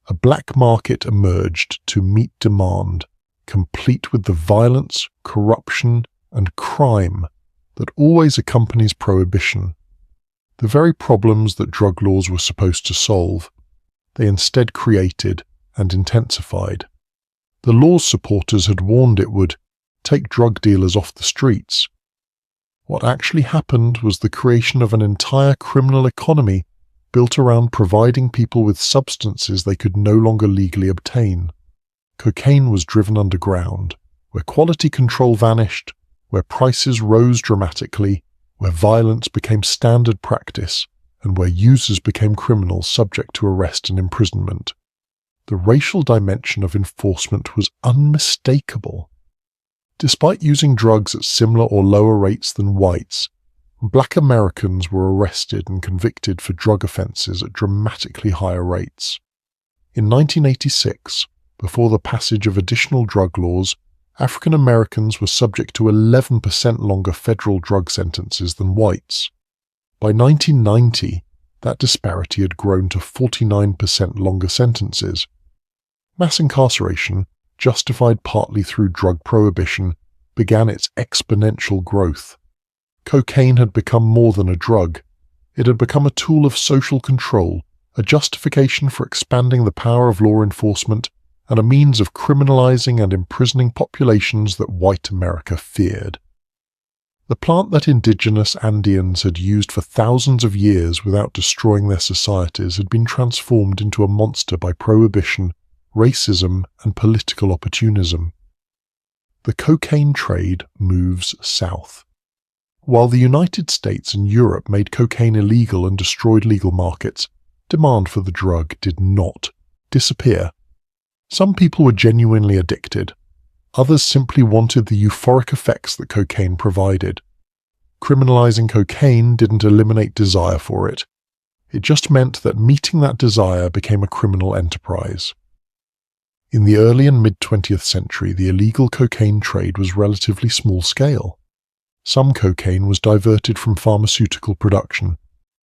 A black market emerged to meet demand, complete with the violence, corruption, and crime that always accompanies prohibition. The very problems that drug laws were supposed to solve, they instead created and intensified. The law's supporters had warned it would take drug dealers off the streets. What actually happened was the creation of an entire criminal economy built around providing people with substances they could no longer legally obtain. Cocaine was driven underground, where quality control vanished, where prices rose dramatically, where violence became standard practice, and where users became criminals subject to arrest and imprisonment. The racial dimension of enforcement was unmistakable. Despite using drugs at similar or lower rates than whites, black Americans were arrested and convicted for drug offenses at dramatically higher rates. In 1986, before the passage of additional drug laws, African Americans were subject to 11% longer federal drug sentences than whites. By 1990, that disparity had grown to 49% longer sentences. Mass incarceration, justified partly through drug prohibition, began its exponential growth. Cocaine had become more than a drug. It had become a tool of social control, a justification for expanding the power of law enforcement, and a means of criminalizing and imprisoning populations that white America feared. The plant that indigenous Andeans had used for thousands of years without destroying their societies had been transformed into a monster by prohibition, racism, and political opportunism. The cocaine trade moves south. While the United States and Europe made cocaine illegal and destroyed legal markets, demand for the drug did not disappear. Some people were genuinely addicted. Others simply wanted the euphoric effects that cocaine provided. Criminalizing cocaine didn't eliminate desire for it. It just meant that meeting that desire became a criminal enterprise. In the early and mid-20th century, the illegal cocaine trade was relatively small scale. Some cocaine was diverted from pharmaceutical production.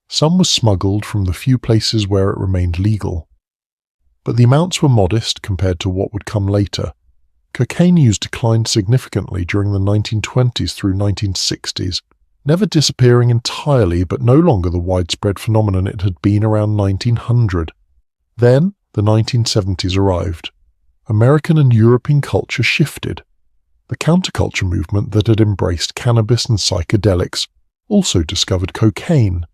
Some was smuggled from the few places where it remained legal. But the amounts were modest compared to what would come later. Cocaine use declined significantly during the 1920s through 1960s, never disappearing entirely but no longer the widespread phenomenon it had been around 1900. Then, the 1970s arrived. American and European culture shifted. The counterculture movement that had embraced cannabis and psychedelics also discovered cocaine.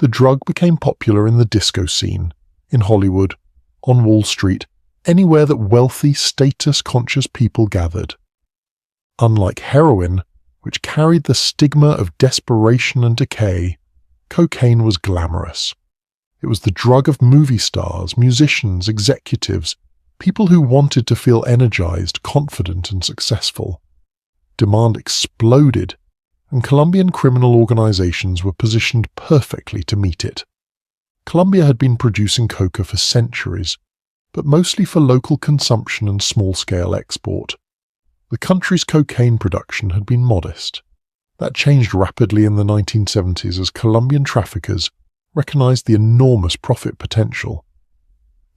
The drug became popular in the disco scene, in Hollywood, on Wall Street, anywhere that wealthy, status-conscious people gathered. Unlike heroin, which carried the stigma of desperation and decay, cocaine was glamorous. It was the drug of movie stars, musicians, executives, people who wanted to feel energized, confident, and successful. Demand exploded, and Colombian criminal organizations were positioned perfectly to meet it. Colombia had been producing coca for centuries, but mostly for local consumption and small-scale export. The country's cocaine production had been modest. That changed rapidly in the 1970s as Colombian traffickers recognized the enormous profit potential.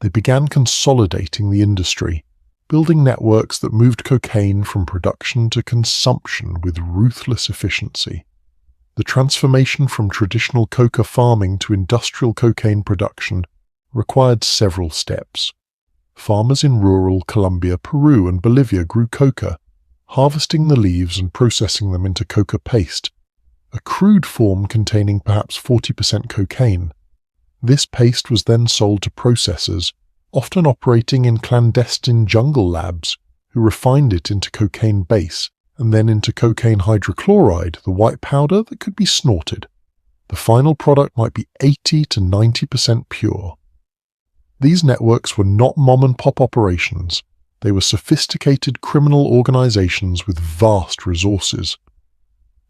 They began consolidating the industry, building networks that moved cocaine from production to consumption with ruthless efficiency. The transformation from traditional coca farming to industrial cocaine production required several steps. Farmers in rural Colombia, Peru, and Bolivia grew coca, harvesting the leaves and processing them into coca paste, a crude form containing perhaps 40% cocaine. This paste was then sold to processors, often operating in clandestine jungle labs, who refined it into cocaine base and then into cocaine hydrochloride, the white powder that could be snorted. The final product might be 80 to 90% pure. These networks were not mom-and-pop operations. They were sophisticated criminal organizations with vast resources.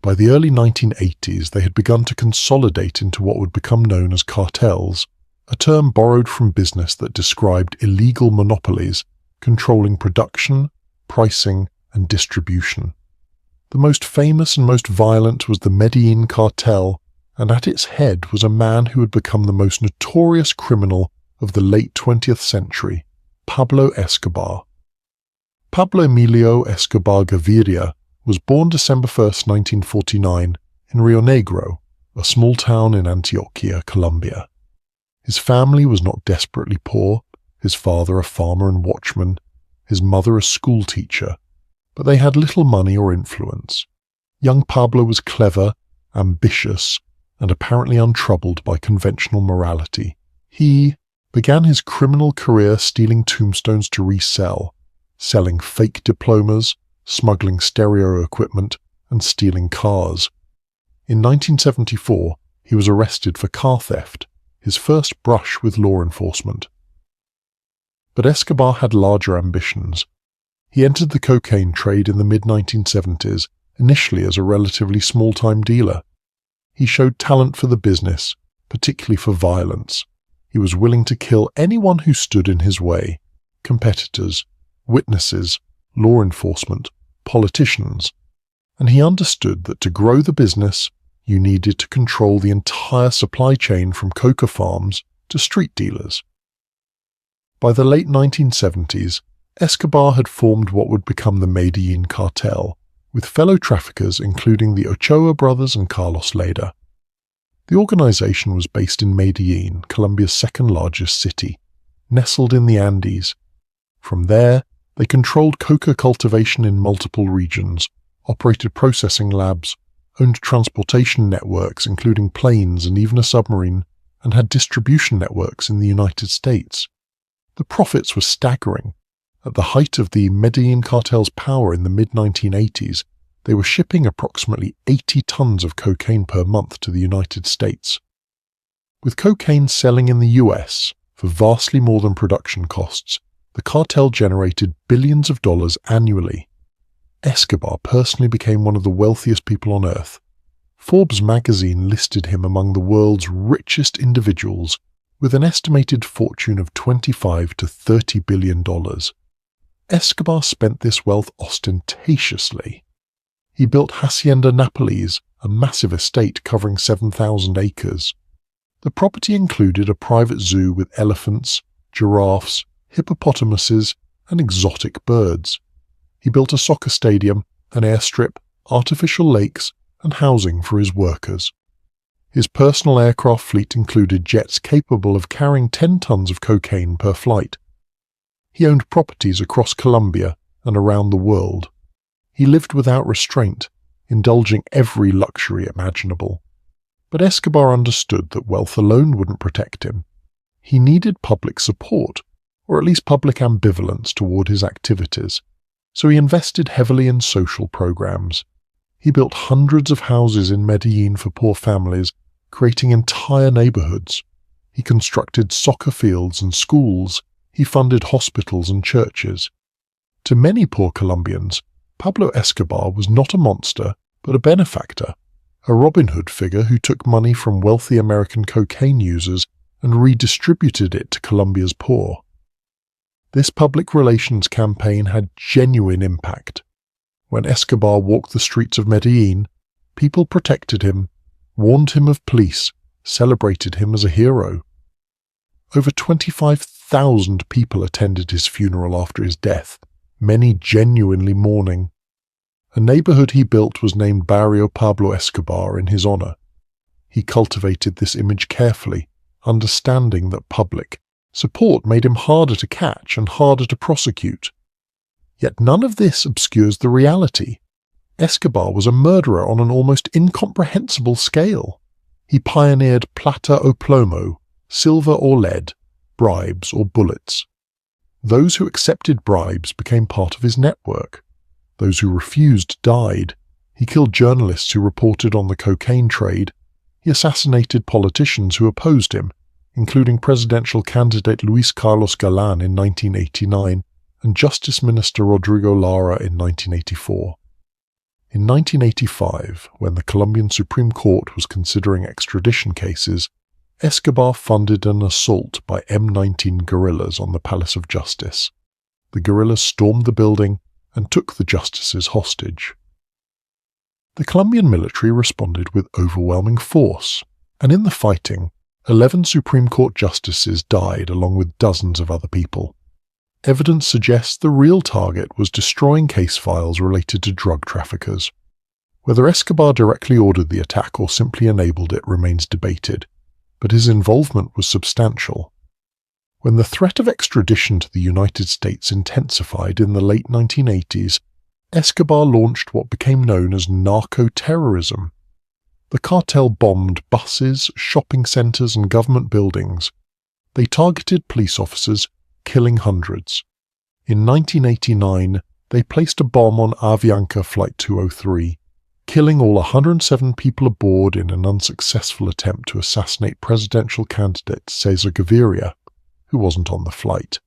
By the early 1980s, they had begun to consolidate into what would become known as cartels, a term borrowed from business that described illegal monopolies controlling production, pricing, and distribution. The most famous and most violent was the Medellin cartel, and at its head was a man who had become the most notorious criminal of the late 20th century, Pablo Escobar. Pablo Emilio Escobar Gaviria was born December 1, 1949, in Rio Negro, a small town in Antioquia, Colombia. His family was not desperately poor, his father a farmer and watchman, his mother a school teacher, but they had little money or influence. Young Pablo was clever, ambitious, and apparently untroubled by conventional morality. He began his criminal career stealing tombstones to resell, selling fake diplomas, smuggling stereo equipment, and stealing cars. In 1974, he was arrested for car theft, his first brush with law enforcement. But Escobar had larger ambitions. He entered the cocaine trade in the mid-1970s, initially as a relatively small-time dealer. He showed talent for the business, particularly for violence. He was willing to kill anyone who stood in his way: competitors, witnesses, law enforcement, politicians. And he understood that to grow the business, you needed to control the entire supply chain from coca farms to street dealers. By the late 1970s, Escobar had formed what would become the Medellin cartel, with fellow traffickers including the Ochoa brothers and Carlos Leda. The organization was based in Medellin, Colombia's second largest city, nestled in the Andes. From there, they controlled coca cultivation in multiple regions, operated processing labs, owned transportation networks including planes and even a submarine, and had distribution networks in the United States. The profits were staggering. At the height of the Medellin cartel's power in the mid-1980s, they were shipping approximately 80 tons of cocaine per month to the United States. With cocaine selling in the US for vastly more than production costs, the cartel generated billions of dollars annually. Escobar personally became one of the wealthiest people on earth. Forbes magazine listed him among the world's richest individuals with an estimated fortune of $25 to $30 billion. Escobar spent this wealth ostentatiously. He built Hacienda Nápoles, a massive estate covering 7,000 acres. The property included a private zoo with elephants, giraffes, hippopotamuses, and exotic birds. He built a soccer stadium, an airstrip, artificial lakes, and housing for his workers. His personal aircraft fleet included jets capable of carrying 10 tons of cocaine per flight. He owned properties across Colombia and around the world. He lived without restraint, indulging every luxury imaginable. But Escobar understood that wealth alone wouldn't protect him. He needed public support, or at least public ambivalence toward his activities, so he invested heavily in social programs. He built hundreds of houses in Medellin for poor families, creating entire neighborhoods. He constructed soccer fields and schools. He funded hospitals and churches. To many poor Colombians, Pablo Escobar was not a monster, but a benefactor, a Robin Hood figure who took money from wealthy American cocaine users and redistributed it to Colombia's poor. This public relations campaign had genuine impact. When Escobar walked the streets of Medellin, people protected him, warned him of police, celebrated him as a hero. Over 25,000 people attended his funeral after his death, many genuinely mourning. A neighborhood he built was named Barrio Pablo Escobar in his honor. He cultivated this image carefully, understanding that public support made him harder to catch and harder to prosecute. Yet none of this obscures the reality. Escobar was a murderer on an almost incomprehensible scale. He pioneered plata o plomo, silver or lead, bribes or bullets. Those who accepted bribes became part of his network. Those who refused died. He killed journalists who reported on the cocaine trade. He assassinated politicians who opposed him, including presidential candidate Luis Carlos Galán in 1989 and Justice Minister Rodrigo Lara in 1984. In 1985, when the Colombian Supreme Court was considering extradition cases, Escobar funded an assault by M19 guerrillas on the Palace of Justice. The guerrillas stormed the building and took the justices hostage. The Colombian military responded with overwhelming force, and in the fighting, 11 Supreme Court justices died along with dozens of other people. Evidence suggests the real target was destroying case files related to drug traffickers. Whether Escobar directly ordered the attack or simply enabled it remains debated, but his involvement was substantial. When the threat of extradition to the United States intensified in the late 1980s, Escobar launched what became known as narco-terrorism. The cartel bombed buses, shopping centers, and government buildings. They targeted police officers, killing hundreds. In 1989, they placed a bomb on Avianca Flight 203, killing all 107 people aboard in an unsuccessful attempt to assassinate presidential candidate Cesar Gaviria, who wasn't on the flight.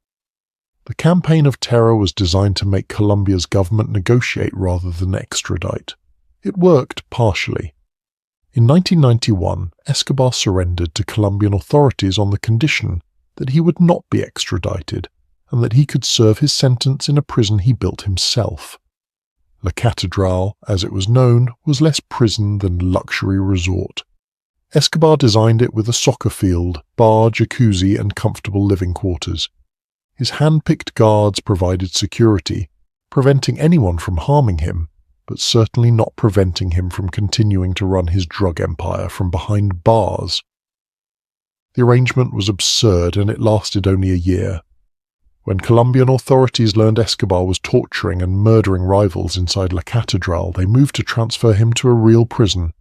The campaign of terror was designed to make Colombia's government negotiate rather than extradite. It worked partially. In 1991, Escobar surrendered to Colombian authorities on the condition that he would not be extradited and that he could serve his sentence in a prison he built himself. La Catedral, as it was known, was less prison than luxury resort. Escobar designed it with a soccer field, bar, jacuzzi, and comfortable living quarters. His hand-picked guards provided security, preventing anyone from harming him, but certainly not preventing him from continuing to run his drug empire from behind bars. The arrangement was absurd, and it lasted only a year. When Colombian authorities learned Escobar was torturing and murdering rivals inside La Catedral, they moved to transfer him to a real prison.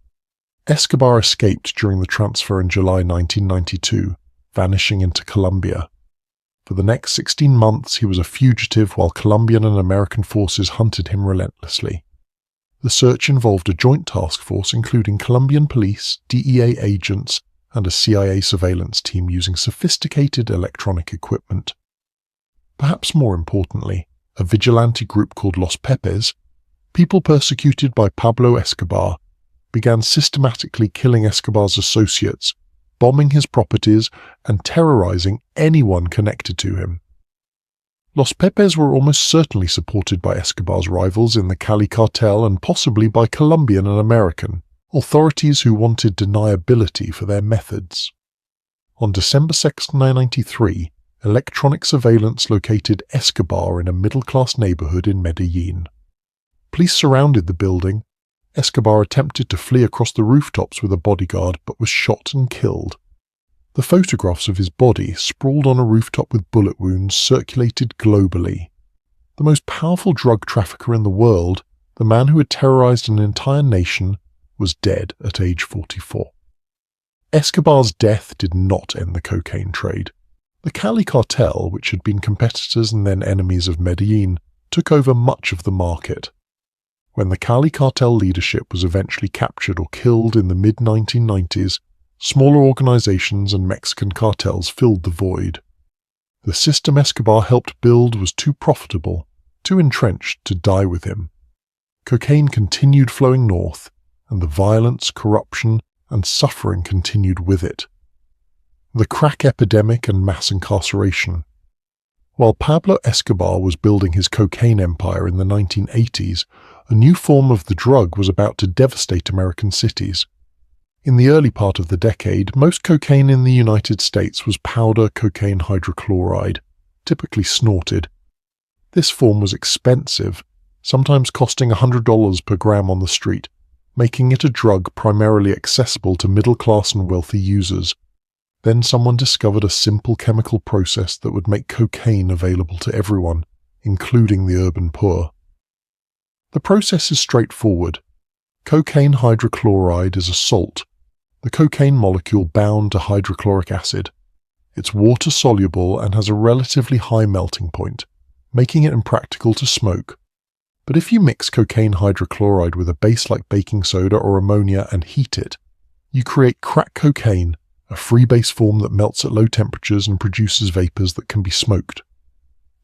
Escobar escaped during the transfer in July 1992, vanishing into Colombia. For the next 16 months, he was a fugitive while Colombian and American forces hunted him relentlessly. The search involved a joint task force including Colombian police, DEA agents, and a CIA surveillance team using sophisticated electronic equipment. Perhaps more importantly, a vigilante group called Los Pepes, people persecuted by Pablo Escobar, began systematically killing Escobar's associates, bombing his properties, and terrorizing anyone connected to him. Los Pepes were almost certainly supported by Escobar's rivals in the Cali cartel and possibly by Colombian and American authorities who wanted deniability for their methods. On December 2, 1993, electronic surveillance located Escobar in a middle-class neighborhood in Medellin. Police surrounded the building. Escobar attempted to flee across the rooftops with a bodyguard but was shot and killed. The photographs of his body, sprawled on a rooftop with bullet wounds, circulated globally. The most powerful drug trafficker in the world, the man who had terrorized an entire nation, was dead at age 44. Escobar's death did not end the cocaine trade. The Cali cartel, which had been competitors and then enemies of Medellin, took over much of the market. When the Cali cartel leadership was eventually captured or killed in the mid-1990s, smaller organizations and Mexican cartels filled the void. The system Escobar helped build was too profitable, too entrenched to die with him. Cocaine continued flowing north, and the violence, corruption, and suffering continued with it. The crack epidemic and mass incarceration. While Pablo Escobar was building his cocaine empire in the 1980s, a new form of the drug was about to devastate American cities. In the early part of the decade, most cocaine in the United States was powder cocaine hydrochloride, typically snorted. This form was expensive, sometimes costing $100 per gram on the street, making it a drug primarily accessible to middle-class and wealthy users. Then someone discovered a simple chemical process that would make cocaine available to everyone, including the urban poor. The process is straightforward. Cocaine hydrochloride is a salt, the cocaine molecule bound to hydrochloric acid. It's water-soluble and has a relatively high melting point, making it impractical to smoke. But if you mix cocaine hydrochloride with a base like baking soda or ammonia and heat it, you create crack cocaine, a free base form that melts at low temperatures and produces vapors that can be smoked.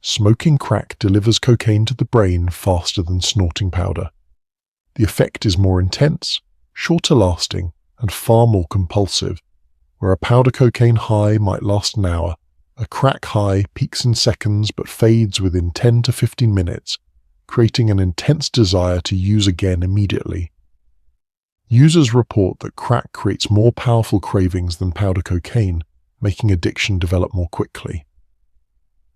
Smoking crack delivers cocaine to the brain faster than snorting powder. The effect is more intense, shorter lasting, and far more compulsive. Where a powder cocaine high might last an hour, a crack high peaks in seconds but fades within 10 to 15 minutes, creating an intense desire to use again immediately. Users report that crack creates more powerful cravings than powder cocaine, making addiction develop more quickly.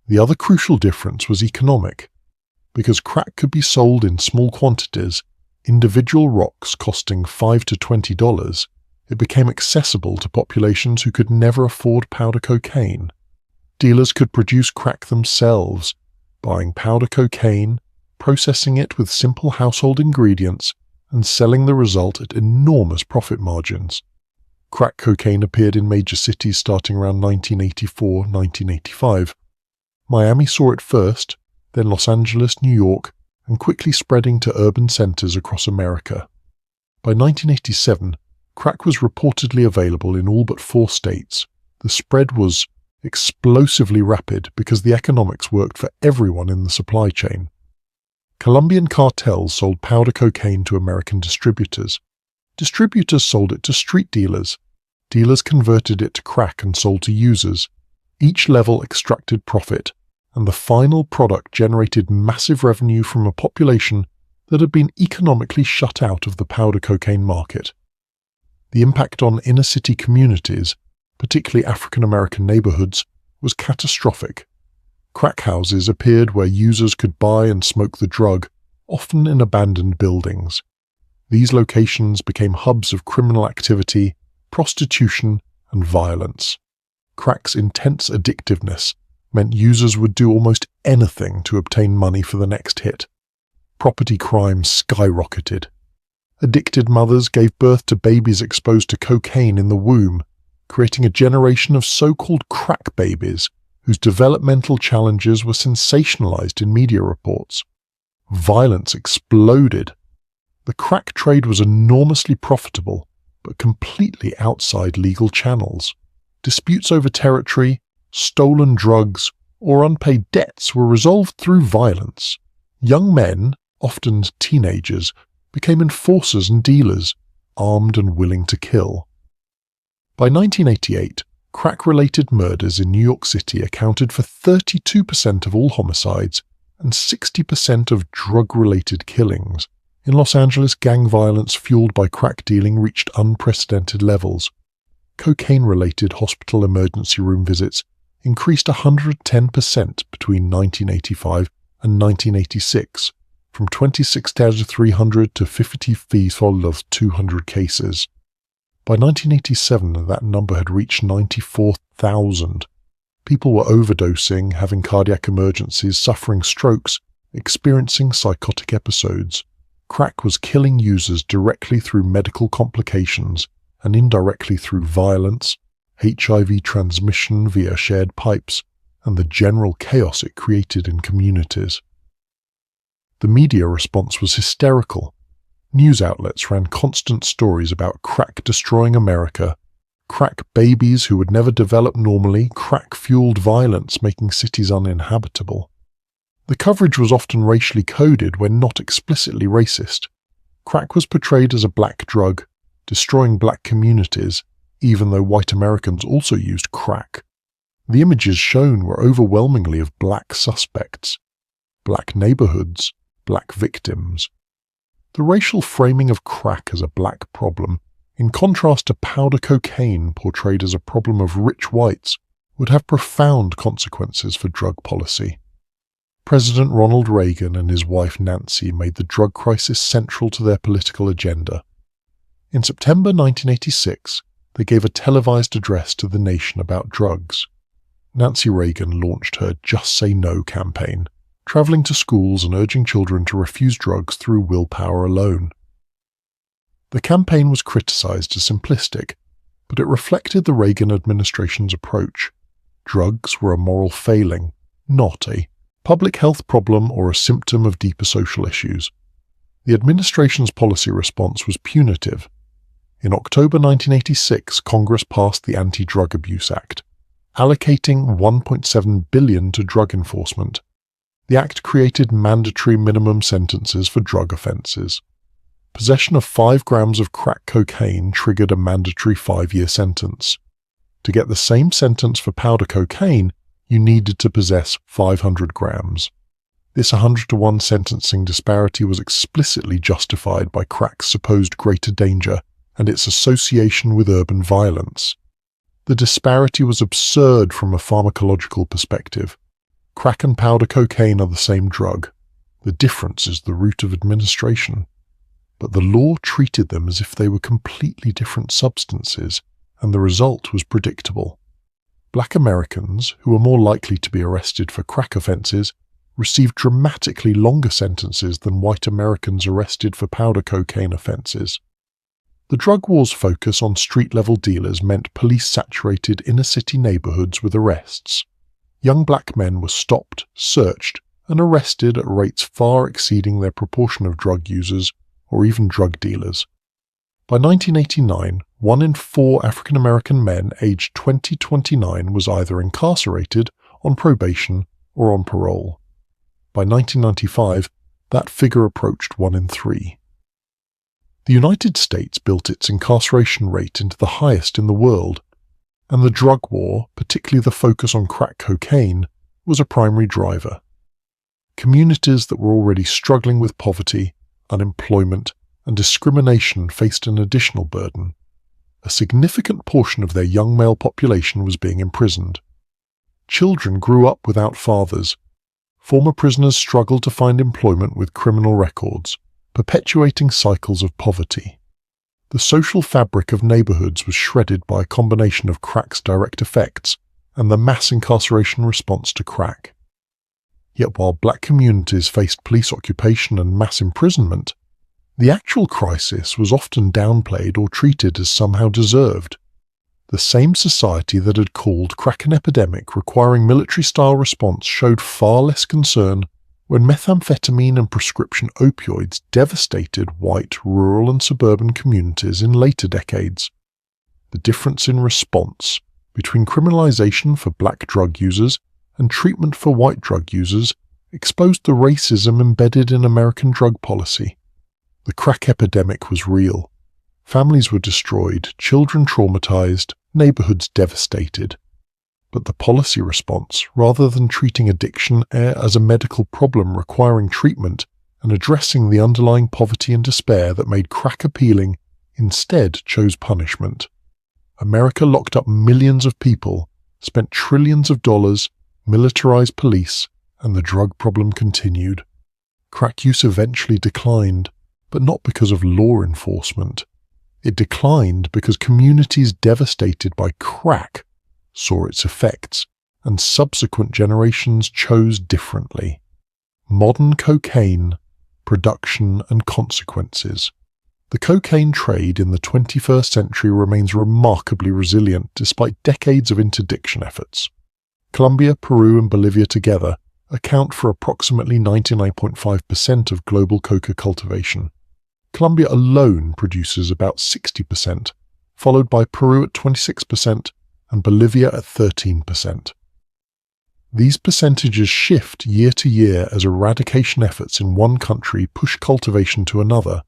The other crucial difference was economic. Because crack could be sold in small quantities, individual rocks costing $5 to $20, it became accessible to populations who could never afford powder cocaine. Dealers could produce crack themselves, buying powder cocaine, processing it with simple household ingredients, and selling the result at enormous profit margins. Crack cocaine appeared in major cities starting around 1984-1985. Miami saw it first, then Los Angeles, New York, and quickly spreading to urban centers across America. By 1987, crack was reportedly available in all but 4 states. The spread was explosively rapid because the economics worked for everyone in the supply chain. Colombian cartels sold powder cocaine to American distributors. Distributors sold it to street dealers. Dealers converted it to crack and sold to users. Each level extracted profit, and the final product generated massive revenue from a population that had been economically shut out of the powder cocaine market. The impact on inner-city communities, particularly African-American neighborhoods, was catastrophic. Crack houses appeared where users could buy and smoke the drug, often in abandoned buildings. These locations became hubs of criminal activity, prostitution, and violence. Crack's intense addictiveness meant users would do almost anything to obtain money for the next hit. Property crime skyrocketed. Addicted mothers gave birth to babies exposed to cocaine in the womb, creating a generation of so-called crack babies whose developmental challenges were sensationalized in media reports. Violence exploded. The crack trade was enormously profitable, but completely outside legal channels. Disputes over territory, stolen drugs, or unpaid debts were resolved through violence. Young men, often teenagers, became enforcers and dealers, armed and willing to kill. By 1988, crack-related murders in New York City accounted for 32% of all homicides and 60% of drug-related killings. In Los Angeles, gang violence fueled by crack dealing reached unprecedented levels. Cocaine-related hospital emergency room visits increased 110% between 1985 and 1986, from 26,300 to 54,200 cases. By 1987, that number had reached 94,000. People were overdosing, having cardiac emergencies, suffering strokes, experiencing psychotic episodes. Crack was killing users directly through medical complications and indirectly through violence, HIV transmission via shared pipes, and the general chaos it created in communities. The media response was hysterical. News outlets ran constant stories about crack destroying America, crack babies who would never develop normally, crack-fueled violence making cities uninhabitable. The coverage was often racially coded when not explicitly racist. Crack was portrayed as a black drug, destroying black communities, even though white Americans also used crack. The images shown were overwhelmingly of black suspects, black neighborhoods, black victims. The racial framing of crack as a black problem, in contrast to powder cocaine portrayed as a problem of rich whites, would have profound consequences for drug policy. President Ronald Reagan and his wife Nancy made the drug crisis central to their political agenda. In September 1986, they gave a televised address to the nation about drugs. Nancy Reagan launched her Just Say No campaign, traveling to schools and urging children to refuse drugs through willpower alone. The campaign was criticized as simplistic, but it reflected the Reagan administration's approach. Drugs were a moral failing, not a public health problem or a symptom of deeper social issues. The administration's policy response was punitive. In October 1986, Congress passed the Anti-Drug Abuse Act, allocating $1.7 billion to drug enforcement. The act created mandatory minimum sentences for drug offenses. Possession of 5 grams of crack cocaine triggered a mandatory 5-year sentence. To get the same sentence for powder cocaine, you needed to possess 500 grams. This 100-to-1 sentencing disparity was explicitly justified by crack's supposed greater danger and its association with urban violence. The disparity was absurd from a pharmacological perspective. Crack and powder cocaine are the same drug. The difference is the route of administration. But the law treated them as if they were completely different substances, and the result was predictable. Black Americans, who were more likely to be arrested for crack offenses, received dramatically longer sentences than white Americans arrested for powder cocaine offenses. The drug war's focus on street-level dealers meant police saturated inner-city neighborhoods with arrests. Young black men were stopped, searched, and arrested at rates far exceeding their proportion of drug users or even drug dealers. By 1989, 1 in 4 African American men aged 20 to 29 was either incarcerated, on probation, or on parole. By 1995, that figure approached 1 in 3. The United States built its incarceration rate into the highest in the world, and the drug war, particularly the focus on crack cocaine, was a primary driver. Communities that were already struggling with poverty, unemployment, and discrimination faced an additional burden. A significant portion of their young male population was being imprisoned. Children grew up without fathers. former prisoners struggled to find employment with criminal records, perpetuating cycles of poverty. The social fabric of neighborhoods was shredded by a combination of crack's direct effects and the mass incarceration response to crack. Yet while black communities faced police occupation and mass imprisonment, the actual crisis was often downplayed or treated as somehow deserved. The same society that had called crack an epidemic requiring military-style response showed far less concern when methamphetamine and prescription opioids devastated white, rural and suburban communities in later decades. The difference in response between criminalization for black drug users and treatment for white drug users exposed the racism embedded in American drug policy. The crack epidemic was real. Families were destroyed, children traumatized, neighborhoods devastated. But the policy response, rather than treating addiction as a medical problem requiring treatment and addressing the underlying poverty and despair that made crack appealing, instead chose punishment. America locked up millions of people, spent trillions of dollars, militarized police, and the drug problem continued. Crack use eventually declined, but not because of law enforcement. It declined because communities devastated by crack saw its effects, and subsequent generations chose differently. Modern cocaine, production and consequences. The cocaine trade in the 21st century remains remarkably resilient despite decades of interdiction efforts. Colombia, Peru and Bolivia together account for approximately 99.5% of global coca cultivation. Colombia alone produces about 60%, followed by Peru at 26% and Bolivia at 13%. These percentages shift year to year as eradication efforts in one country push cultivation to another,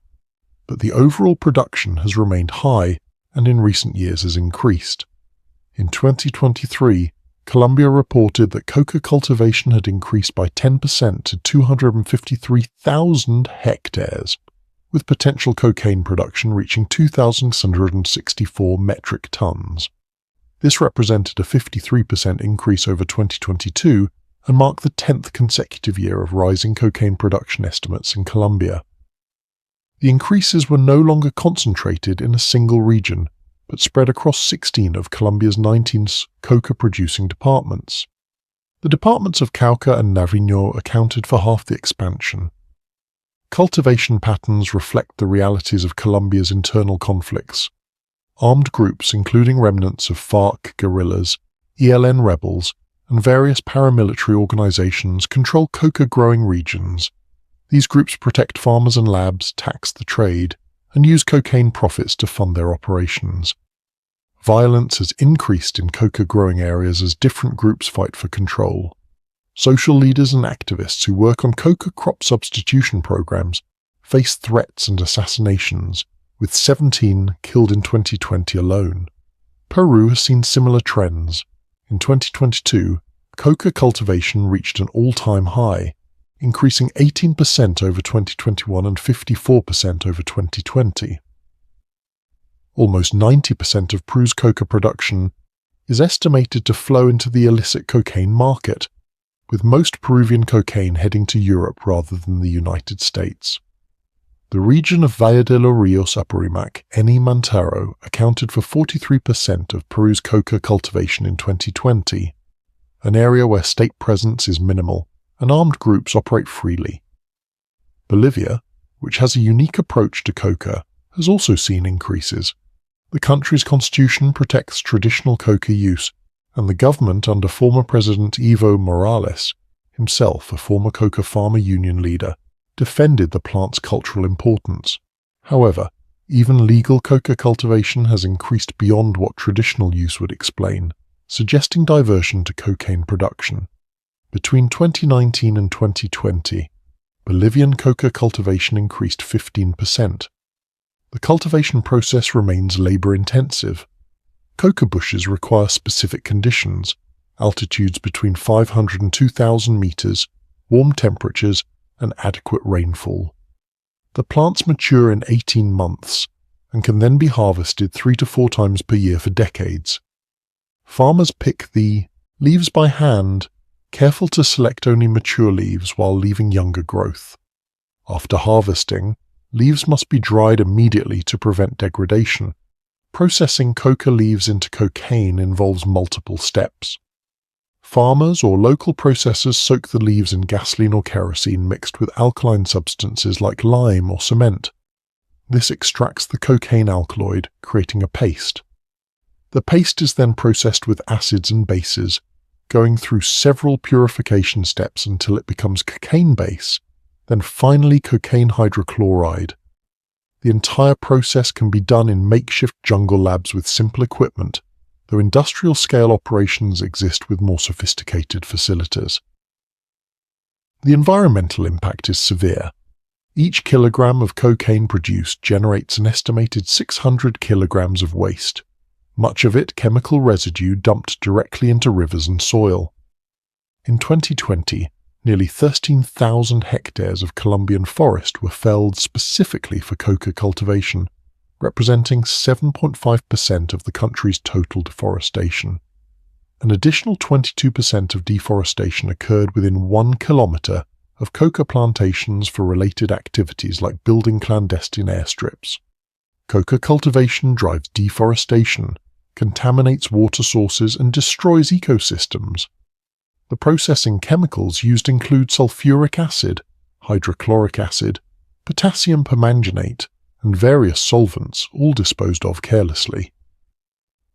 but the overall production has remained high and in recent years has increased. In 2023, Colombia reported that coca cultivation had increased by 10% to 253,000 hectares, with potential cocaine production reaching 2,664 metric tons. This represented a 53% increase over 2022 and marked the 10th consecutive year of rising cocaine production estimates in Colombia. The increases were no longer concentrated in a single region, but spread across 16 of Colombia's 19 coca-producing departments. The departments of Cauca and Nariño accounted for half the expansion. Cultivation patterns reflect the realities of Colombia's internal conflicts. Armed groups, including remnants of FARC guerrillas, ELN rebels, and various paramilitary organizations, control coca-growing regions. These groups protect farmers and labs, tax the trade, and use cocaine profits to fund their operations. Violence has increased in coca-growing areas as different groups fight for control. Social leaders and activists who work on coca crop substitution programs face threats and assassinations, with 17 killed in 2020 alone. Peru has seen similar trends. In 2022, coca cultivation reached an all-time high, increasing 18% over 2021 and 54% over 2020. Almost 90% of Peru's coca production is estimated to flow into the illicit cocaine market, with most Peruvian cocaine heading to Europe rather than the United States. The region of Valle de los Rios Apurimac, Eni Mantaro, accounted for 43% of Peru's coca cultivation in 2020, an area where state presence is minimal and armed groups operate freely. Bolivia, which has a unique approach to coca, has also seen increases. The country's constitution protects traditional coca use, and the government under former President Evo Morales, himself a former coca farmer union leader, defended the plant's cultural importance. However, even legal coca cultivation has increased beyond what traditional use would explain, suggesting diversion to cocaine production. Between 2019 and 2020, Bolivian coca cultivation increased 15%. The cultivation process remains labor-intensive. Coca bushes require specific conditions, altitudes between 500 and 2,000 meters, warm temperatures, and adequate rainfall. The plants mature in 18 months and can then be harvested 3 to 4 times per year for decades. Farmers pick the leaves by hand, careful to select only mature leaves while leaving younger growth. After harvesting, leaves must be dried immediately to prevent degradation. Processing coca leaves into cocaine involves multiple steps. Farmers or local processors soak the leaves in gasoline or kerosene mixed with alkaline substances like lime or cement. This extracts the cocaine alkaloid, creating a paste. The paste is then processed with acids and bases, going through several purification steps until it becomes cocaine base, then finally cocaine hydrochloride. The entire process can be done in makeshift jungle labs with simple equipment, though industrial-scale operations exist with more sophisticated facilities. The environmental impact is severe. Each kilogram of cocaine produced generates an estimated 600 kilograms of waste, much of it chemical residue dumped directly into rivers and soil. In 2020, nearly 13,000 hectares of Colombian forest were felled specifically for coca cultivation, representing 7.5% of the country's total deforestation. An additional 22% of deforestation occurred within 1 kilometer of coca plantations for related activities like building clandestine airstrips. Coca cultivation drives deforestation, contaminates water sources, and destroys ecosystems. The processing chemicals used include sulfuric acid, hydrochloric acid, potassium permanganate, and various solvents, all disposed of carelessly.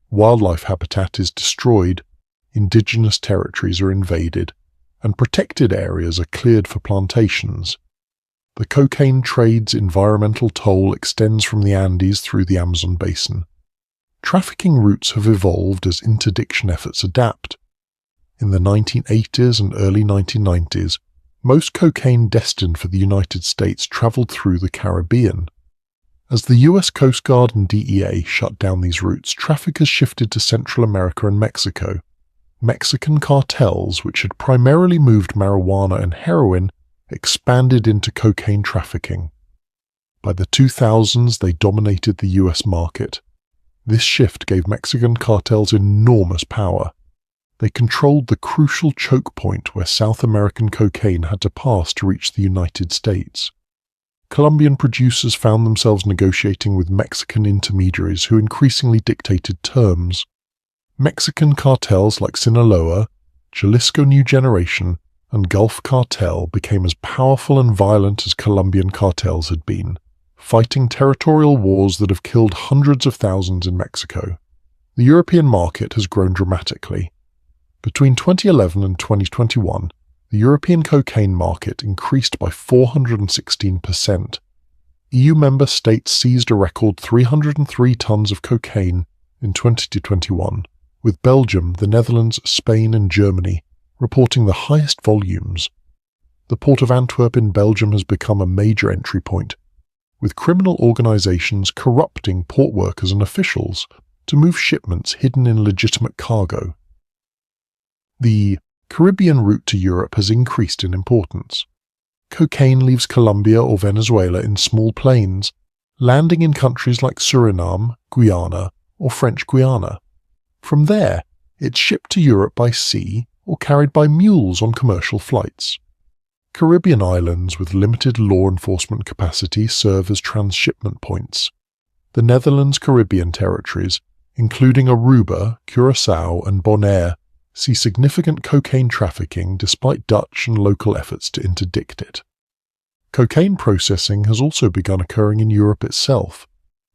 Wildlife habitat is destroyed, indigenous territories are invaded, and protected areas are cleared for plantations. The cocaine trade's environmental toll extends from the Andes through the Amazon basin. Trafficking routes have evolved as interdiction efforts adapt. In the 1980s and early 1990s, most cocaine destined for the United States traveled through the Caribbean. As the U.S. Coast Guard and DEA shut down these routes, traffickers shifted to Central America and Mexico. Mexican cartels, which had primarily moved marijuana and heroin, expanded into cocaine trafficking. By the 2000s, they dominated the U.S. market. This shift gave Mexican cartels enormous power. They controlled the crucial choke point where South American cocaine had to pass to reach the United States. Colombian producers found themselves negotiating with Mexican intermediaries who increasingly dictated terms. Mexican cartels like Sinaloa, Jalisco New Generation, and Gulf Cartel became as powerful and violent as Colombian cartels had been, fighting territorial wars that have killed hundreds of thousands in Mexico. The European market has grown dramatically. Between 2011 and 2021, the European cocaine market increased by 416%. EU member states seized a record 303 tons of cocaine in 2021, with Belgium, the Netherlands, Spain and Germany reporting the highest volumes. The port of Antwerp in Belgium has become a major entry point, with criminal organizations corrupting port workers and officials to move shipments hidden in legitimate cargo. The Caribbean route to Europe has increased in importance. Cocaine leaves Colombia or Venezuela in small planes, landing in countries like Suriname, Guyana, or French Guiana. From there, it's shipped to Europe by sea or carried by mules on commercial flights. Caribbean islands with limited law enforcement capacity serve as transshipment points. The Netherlands Caribbean territories, including Aruba, Curaçao, and Bonaire, see significant cocaine trafficking despite Dutch and local efforts to interdict it. Cocaine processing has also begun occurring in Europe itself.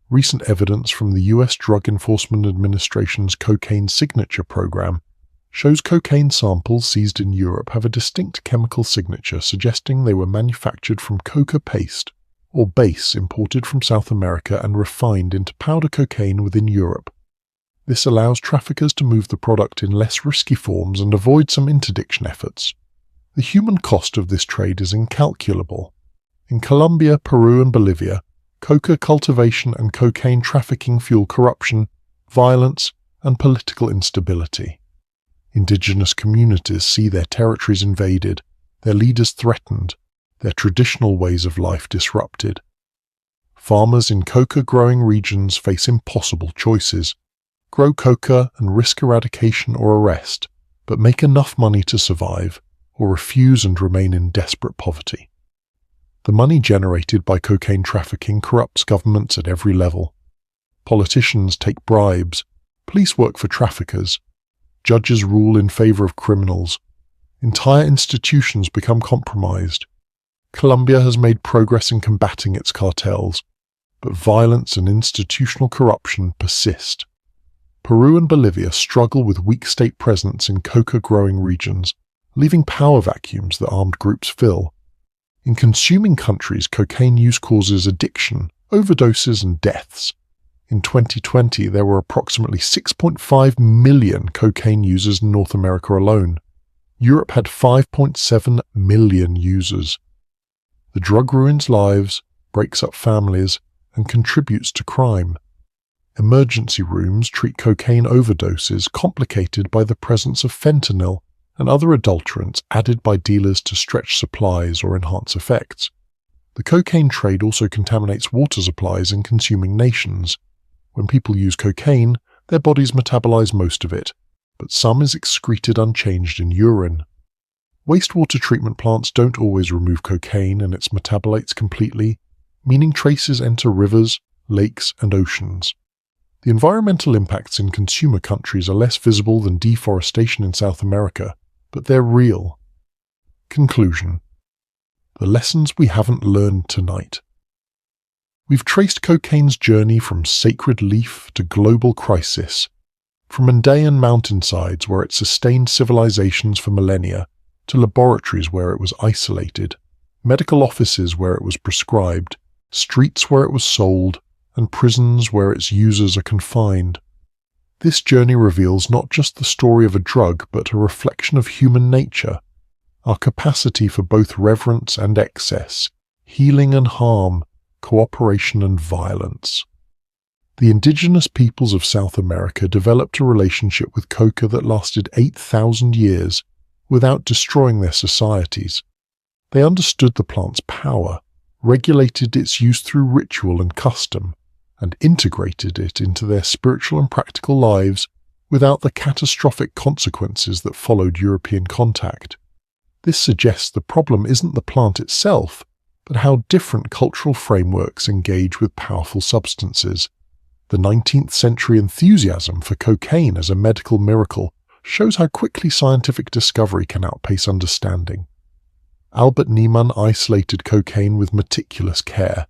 Recent evidence from the U.S. Drug Enforcement Administration's Cocaine Signature Program shows cocaine samples seized in Europe have a distinct chemical signature suggesting they were manufactured from coca paste or base imported from South America and refined into powder cocaine within Europe. This allows traffickers to move the product in less risky forms and avoid some interdiction efforts. The human cost of this trade is incalculable. In Colombia, Peru and Bolivia, coca cultivation and cocaine trafficking fuel corruption, violence, and political instability. Indigenous communities see their territories invaded, their leaders threatened, their traditional ways of life disrupted. Farmers in coca-growing regions face impossible choices: grow coca and risk eradication or arrest, but make enough money to survive or refuse and remain in desperate poverty. The money generated by cocaine trafficking corrupts governments at every level. Politicians take bribes, police work for traffickers, judges rule in favor of criminals, entire institutions become compromised. Colombia has made progress in combating its cartels, but violence and institutional corruption persist. Peru and Bolivia struggle with weak state presence in coca-growing regions, leaving power vacuums that armed groups fill. In consuming countries, cocaine use causes addiction, overdoses, and deaths. In 2020, there were approximately 6.5 million cocaine users in North America alone. Europe had 5.7 million users. The drug ruins lives, breaks up families, and contributes to crime. Emergency rooms treat cocaine overdoses complicated by the presence of fentanyl and other adulterants added by dealers to stretch supplies or enhance effects. The cocaine trade also contaminates water supplies in consuming nations. When people use cocaine, their bodies metabolize most of it, but some is excreted unchanged in urine. Wastewater treatment plants don't always remove cocaine and its metabolites completely, meaning traces enter rivers, lakes, and oceans. The environmental impacts in consumer countries are less visible than deforestation in South America, but they're real. Conclusion. The lessons we haven't learned tonight. We've traced cocaine's journey from sacred leaf to global crisis, from Andean mountainsides where it sustained civilizations for millennia, to laboratories where it was isolated, medical offices where it was prescribed, streets where it was sold, and prisons where its users are confined. This journey reveals not just the story of a drug, but a reflection of human nature, our capacity for both reverence and excess, healing and harm, cooperation and violence. The indigenous peoples of South America developed a relationship with coca that lasted 8,000 years without destroying their societies. They understood the plant's power, regulated its use through ritual and custom, and integrated it into their spiritual and practical lives without the catastrophic consequences that followed European contact. This suggests the problem isn't the plant itself, but how different cultural frameworks engage with powerful substances. The 19th century enthusiasm for cocaine as a medical miracle shows how quickly scientific discovery can outpace understanding. Albert Niemann isolated cocaine with meticulous care.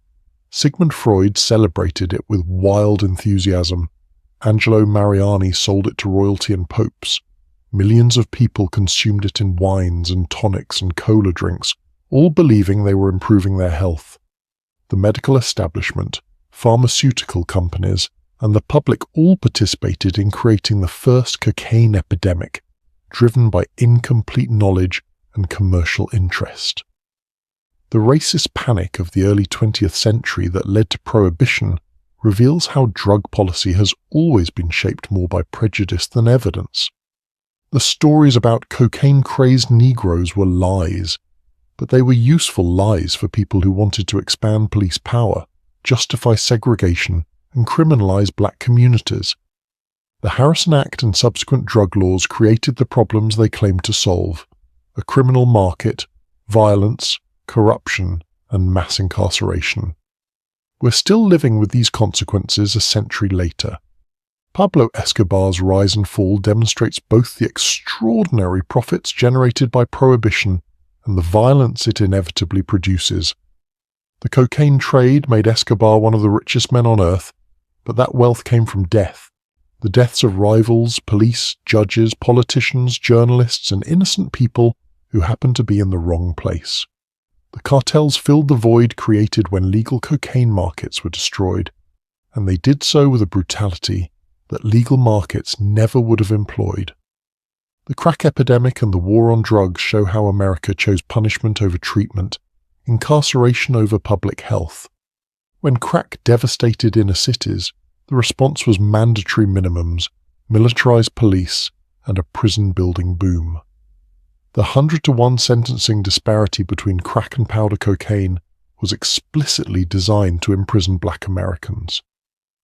Sigmund Freud celebrated it with wild enthusiasm. Angelo Mariani sold it to royalty and popes. Millions of people consumed it in wines and tonics and cola drinks, all believing they were improving their health. The medical establishment, pharmaceutical companies, and the public all participated in creating the first cocaine epidemic, driven by incomplete knowledge and commercial interest. The racist panic of the early 20th century that led to prohibition reveals how drug policy has always been shaped more by prejudice than evidence. The stories about cocaine-crazed Negroes were lies, but they were useful lies for people who wanted to expand police power, justify segregation, and criminalize black communities. The Harrison Act and subsequent drug laws created the problems they claimed to solve: a criminal market, violence, corruption, and mass incarceration. We're still living with these consequences a century later. Pablo Escobar's rise and fall demonstrates both the extraordinary profits generated by prohibition and the violence it inevitably produces. The cocaine trade made Escobar one of the richest men on earth, but that wealth came from death. The deaths of rivals, police, judges, politicians, journalists, and innocent people who happened to be in the wrong place. The cartels filled the void created when legal cocaine markets were destroyed, and they did so with a brutality that legal markets never would have employed. The crack epidemic and the war on drugs show how America chose punishment over treatment, incarceration over public health. When crack devastated inner cities, the response was mandatory minimums, militarized police, and a prison-building boom. The 100-to-1 sentencing disparity between crack and powder cocaine was explicitly designed to imprison black Americans.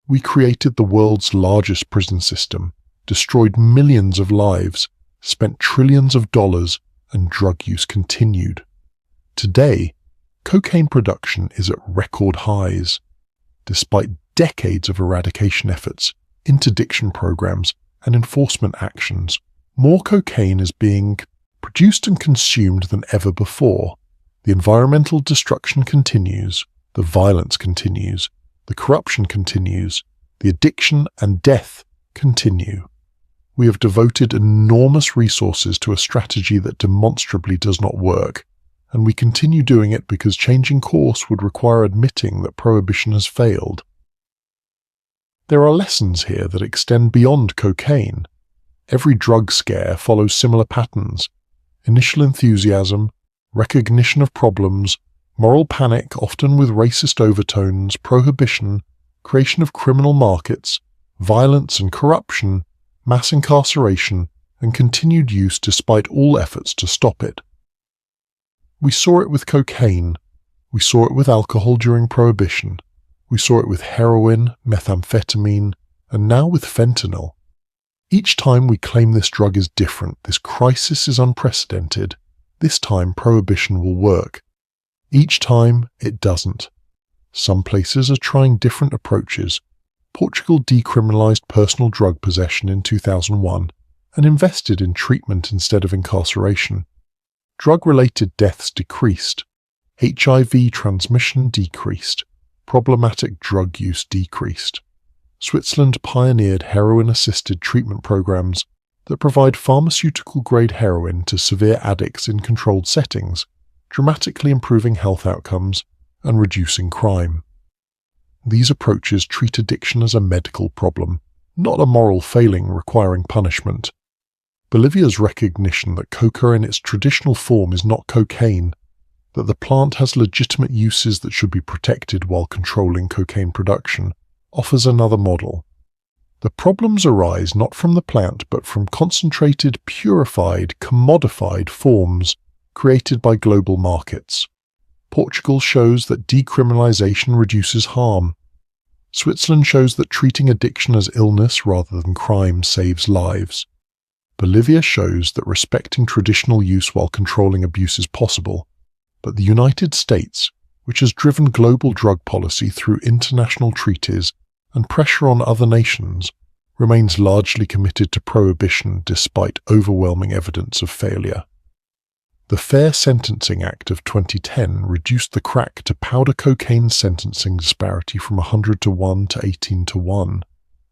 We created the world's largest prison system, destroyed millions of lives, spent trillions of dollars, and drug use continued. Today, cocaine production is at record highs. Despite decades of eradication efforts, interdiction programs, and enforcement actions, more cocaine is being produced and consumed than ever before. The environmental destruction continues, the violence continues, the corruption continues, the addiction and death continue. We have devoted enormous resources to a strategy that demonstrably does not work, and we continue doing it because changing course would require admitting that prohibition has failed. There are lessons here that extend beyond cocaine. Every drug scare follows similar patterns: initial enthusiasm, recognition of problems, moral panic often with racist overtones, prohibition, creation of criminal markets, violence and corruption, mass incarceration, and continued use despite all efforts to stop it. We saw it with cocaine. We saw it with alcohol during Prohibition. We saw it with heroin, methamphetamine, and now with fentanyl. Each time we claim this drug is different, this crisis is unprecedented, this time Prohibition will work. Each time it doesn't. Some places are trying different approaches. Portugal decriminalized personal drug possession in 2001 and invested in treatment instead of incarceration. Drug-related deaths decreased. HIV transmission decreased. Problematic drug use decreased. Switzerland pioneered heroin-assisted treatment programs that provide pharmaceutical-grade heroin to severe addicts in controlled settings, dramatically improving health outcomes and reducing crime. These approaches treat addiction as a medical problem, not a moral failing requiring punishment. Bolivia's recognition that coca in its traditional form is not cocaine, that the plant has legitimate uses that should be protected while controlling cocaine production, offers another model. The problems arise not from the plant but from concentrated, purified, commodified forms created by global markets. Portugal shows that decriminalization reduces harm. Switzerland shows that treating addiction as illness rather than crime saves lives. Bolivia shows that respecting traditional use while controlling abuse is possible. But the United States, which has driven global drug policy through international treaties and pressure on other nations, remains largely committed to prohibition despite overwhelming evidence of failure. The Fair Sentencing Act of 2010 reduced the crack to powder cocaine sentencing disparity from 100 to 1 to 18 to 1,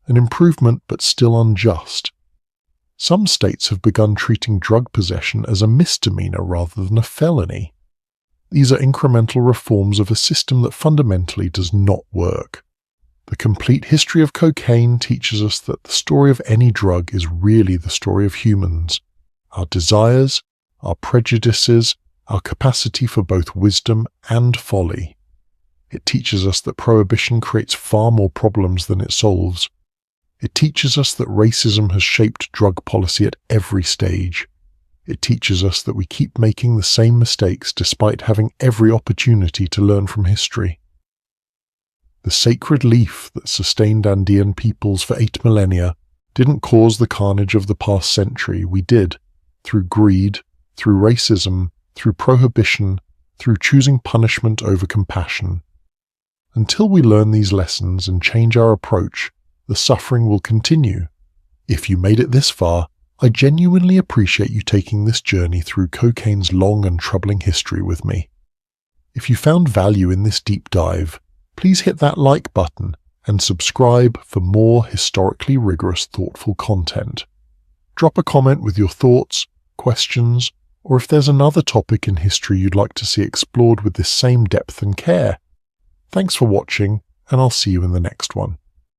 an improvement but still unjust. Some states have begun treating drug possession as a misdemeanor rather than a felony. These are incremental reforms of a system that fundamentally does not work. The complete history of cocaine teaches us that the story of any drug is really the story of humans, our desires, our prejudices, our capacity for both wisdom and folly. It teaches us that prohibition creates far more problems than it solves. It teaches us that racism has shaped drug policy at every stage. It teaches us that we keep making the same mistakes despite having every opportunity to learn from history. The sacred leaf that sustained Andean peoples for 8 millennia didn't cause the carnage of the past century. We did, through greed, through racism, through prohibition, through choosing punishment over compassion. Until we learn these lessons and change our approach, the suffering will continue. If you made it this far, I genuinely appreciate you taking this journey through cocaine's long and troubling history with me. If you found value in this deep dive, please hit that like button and subscribe for more historically rigorous, thoughtful content. Drop a comment with your thoughts, questions, or if there's another topic in history you'd like to see explored with this same depth and care. Thanks for watching, and I'll see you in the next one.